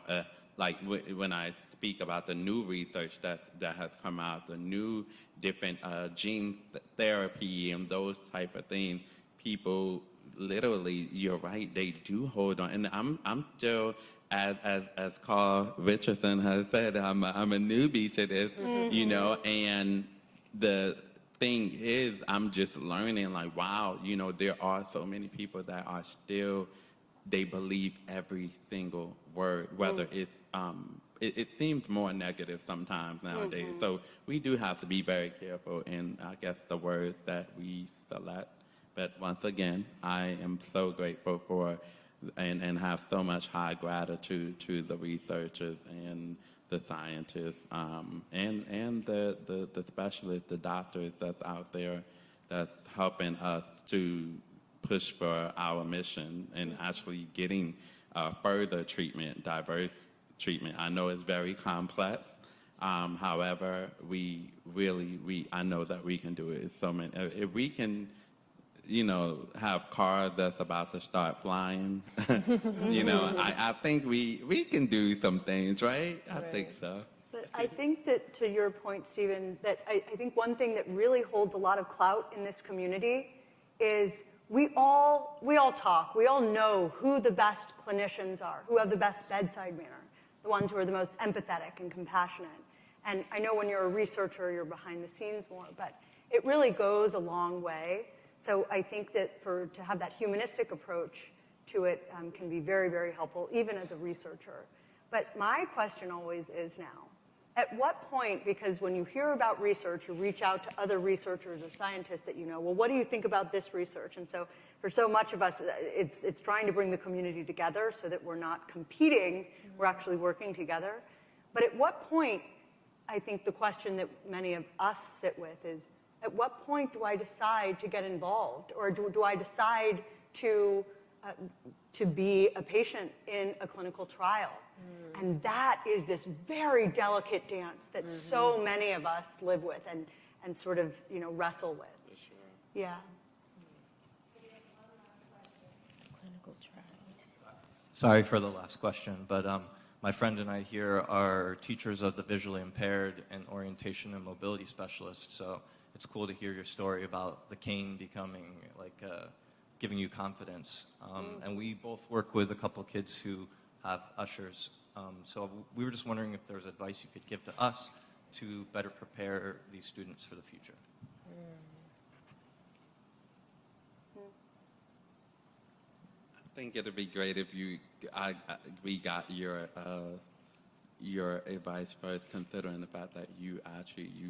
like when I speak about the new research that has come out, the new different gene therapy and those type of things. People literally, you're right, they do hold on. And I'm still, as Carl Richardson has said, I'm a newbie to this, and the thing is, I'm just learning, like, wow, there are so many people that are still, they believe every single word, whether it's, it seems more negative sometimes nowadays. So we do have to be very careful in, I guess, the words that we select. But once again, I am so grateful for and have so much high gratitude to the researchers and the scientists and the specialists, the doctors that's out there that's helping us to push for our mission and actually getting further treatment, diverse treatment. I know it's very complex. However, I know that we can do it. It's so many. If we can, have cars that's about to start flying, I think we can do some things, right? I think so. But I think that, to your point, Stephen, that I think one thing that really holds a lot of clout in this community is we all talk. We all know who the best clinicians are, who have the best bedside manner, the ones who are the most empathetic and compassionate. And I know when you're a researcher, you're behind the scenes more, but it really goes a long way. So I think that to have that humanistic approach to it can be very, very helpful, even as a researcher. But my question always is now, at what point, because when you hear about research, you reach out to other researchers or scientists that well, what do you think about this research? And so for so much of us, it's trying to bring the community together so that we're not competing, we're actually working together. But at what point, I think the question that many of us sit with is, at what point do I decide to get involved? Or do I decide to be a patient in a clinical trial? And that is this very delicate dance that so many of us live with and sort of, wrestle with. For sure. Yeah. Clinical trials. Sorry for the last question, but my friend and I here are teachers of the visually impaired and orientation and mobility specialists. So it's cool to hear your story about the cane becoming like giving you confidence. And we both work with a couple kids who have ushers. So we were just wondering if there was advice you could give to us to better prepare these students for the future. I think it'd be great if we got your advice first, considering the fact that you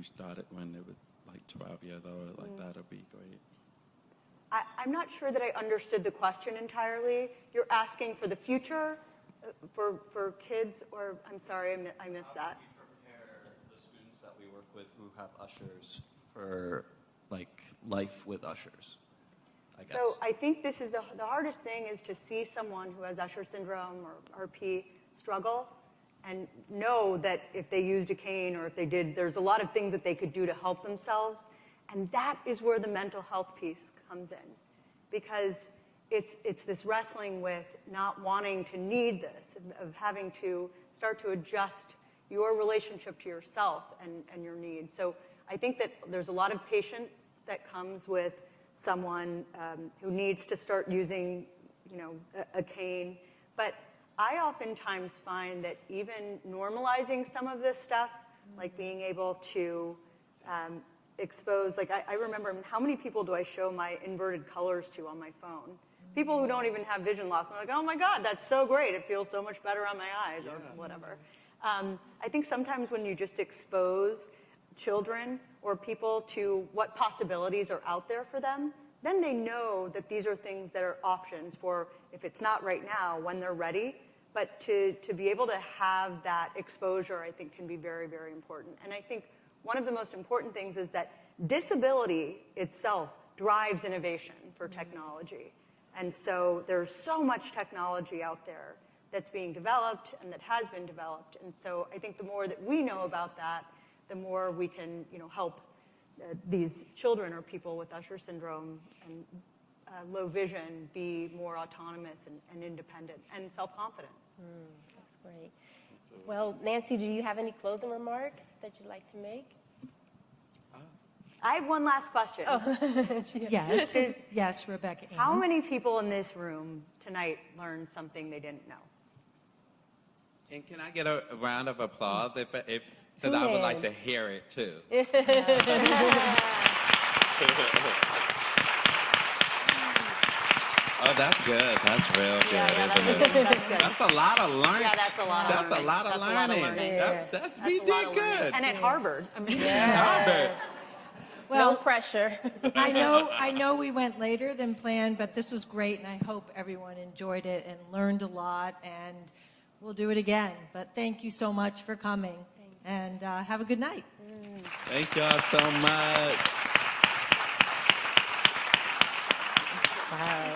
started when it was like 12 years old. Like that'd be great. I'm not sure that I understood the question entirely. You're asking for the future, for kids, or I'm sorry, I missed that. How do we prepare the students that we work with who have ushers for like life with ushers? So I think this is the hardest thing is to see someone who has Usher syndrome or RP struggle and know that if they used a cane or if they did, there's a lot of things that they could do to help themselves. And that is where the mental health piece comes in. Because it's this wrestling with not wanting to need this, of having to start to adjust your relationship to yourself and your needs. So I think that there's a lot of patience that comes with someone who needs to start using, a cane. But I oftentimes find that even normalizing some of this stuff, like being able to expose, like I remember how many people do I show my inverted colors to on my phone? People who don't even have vision loss, and they're like, oh my God, that's so great. It feels so much better on my eyes or whatever. I think sometimes when you just expose children or people to what possibilities are out there for them, then they know that these are things that are options for, if it's not right now, when they're ready. But to be able to have that exposure, I think, can be very, very important. And I think one of the most important things is that disability itself drives innovation for technology. And so there's so much technology out there that's being developed and that has been developed. And so I think the more that we know about that, the more we can, help these children or people with Usher syndrome and low vision be more autonomous and independent and self-confident. That's great. Well, Nancy, do you have any closing remarks that you'd like to make? I have one last question. Yes, yes, Rebecca. How many people in this room tonight learned something they didn't know? And can I get a round of applause because I would like to hear it too. Oh, that's good. That's real good. That's good. That's a lot of learning. Yeah, that's a lot of learning. That's a lot of learning. We did good. And at Harvard. Harvard. Well, no pressure. I know we went later than planned, but this was great, and I hope everyone enjoyed it and learned a lot, and we'll do it again. But thank you so much for coming, and have a good night. Thank y'all so much. Wow.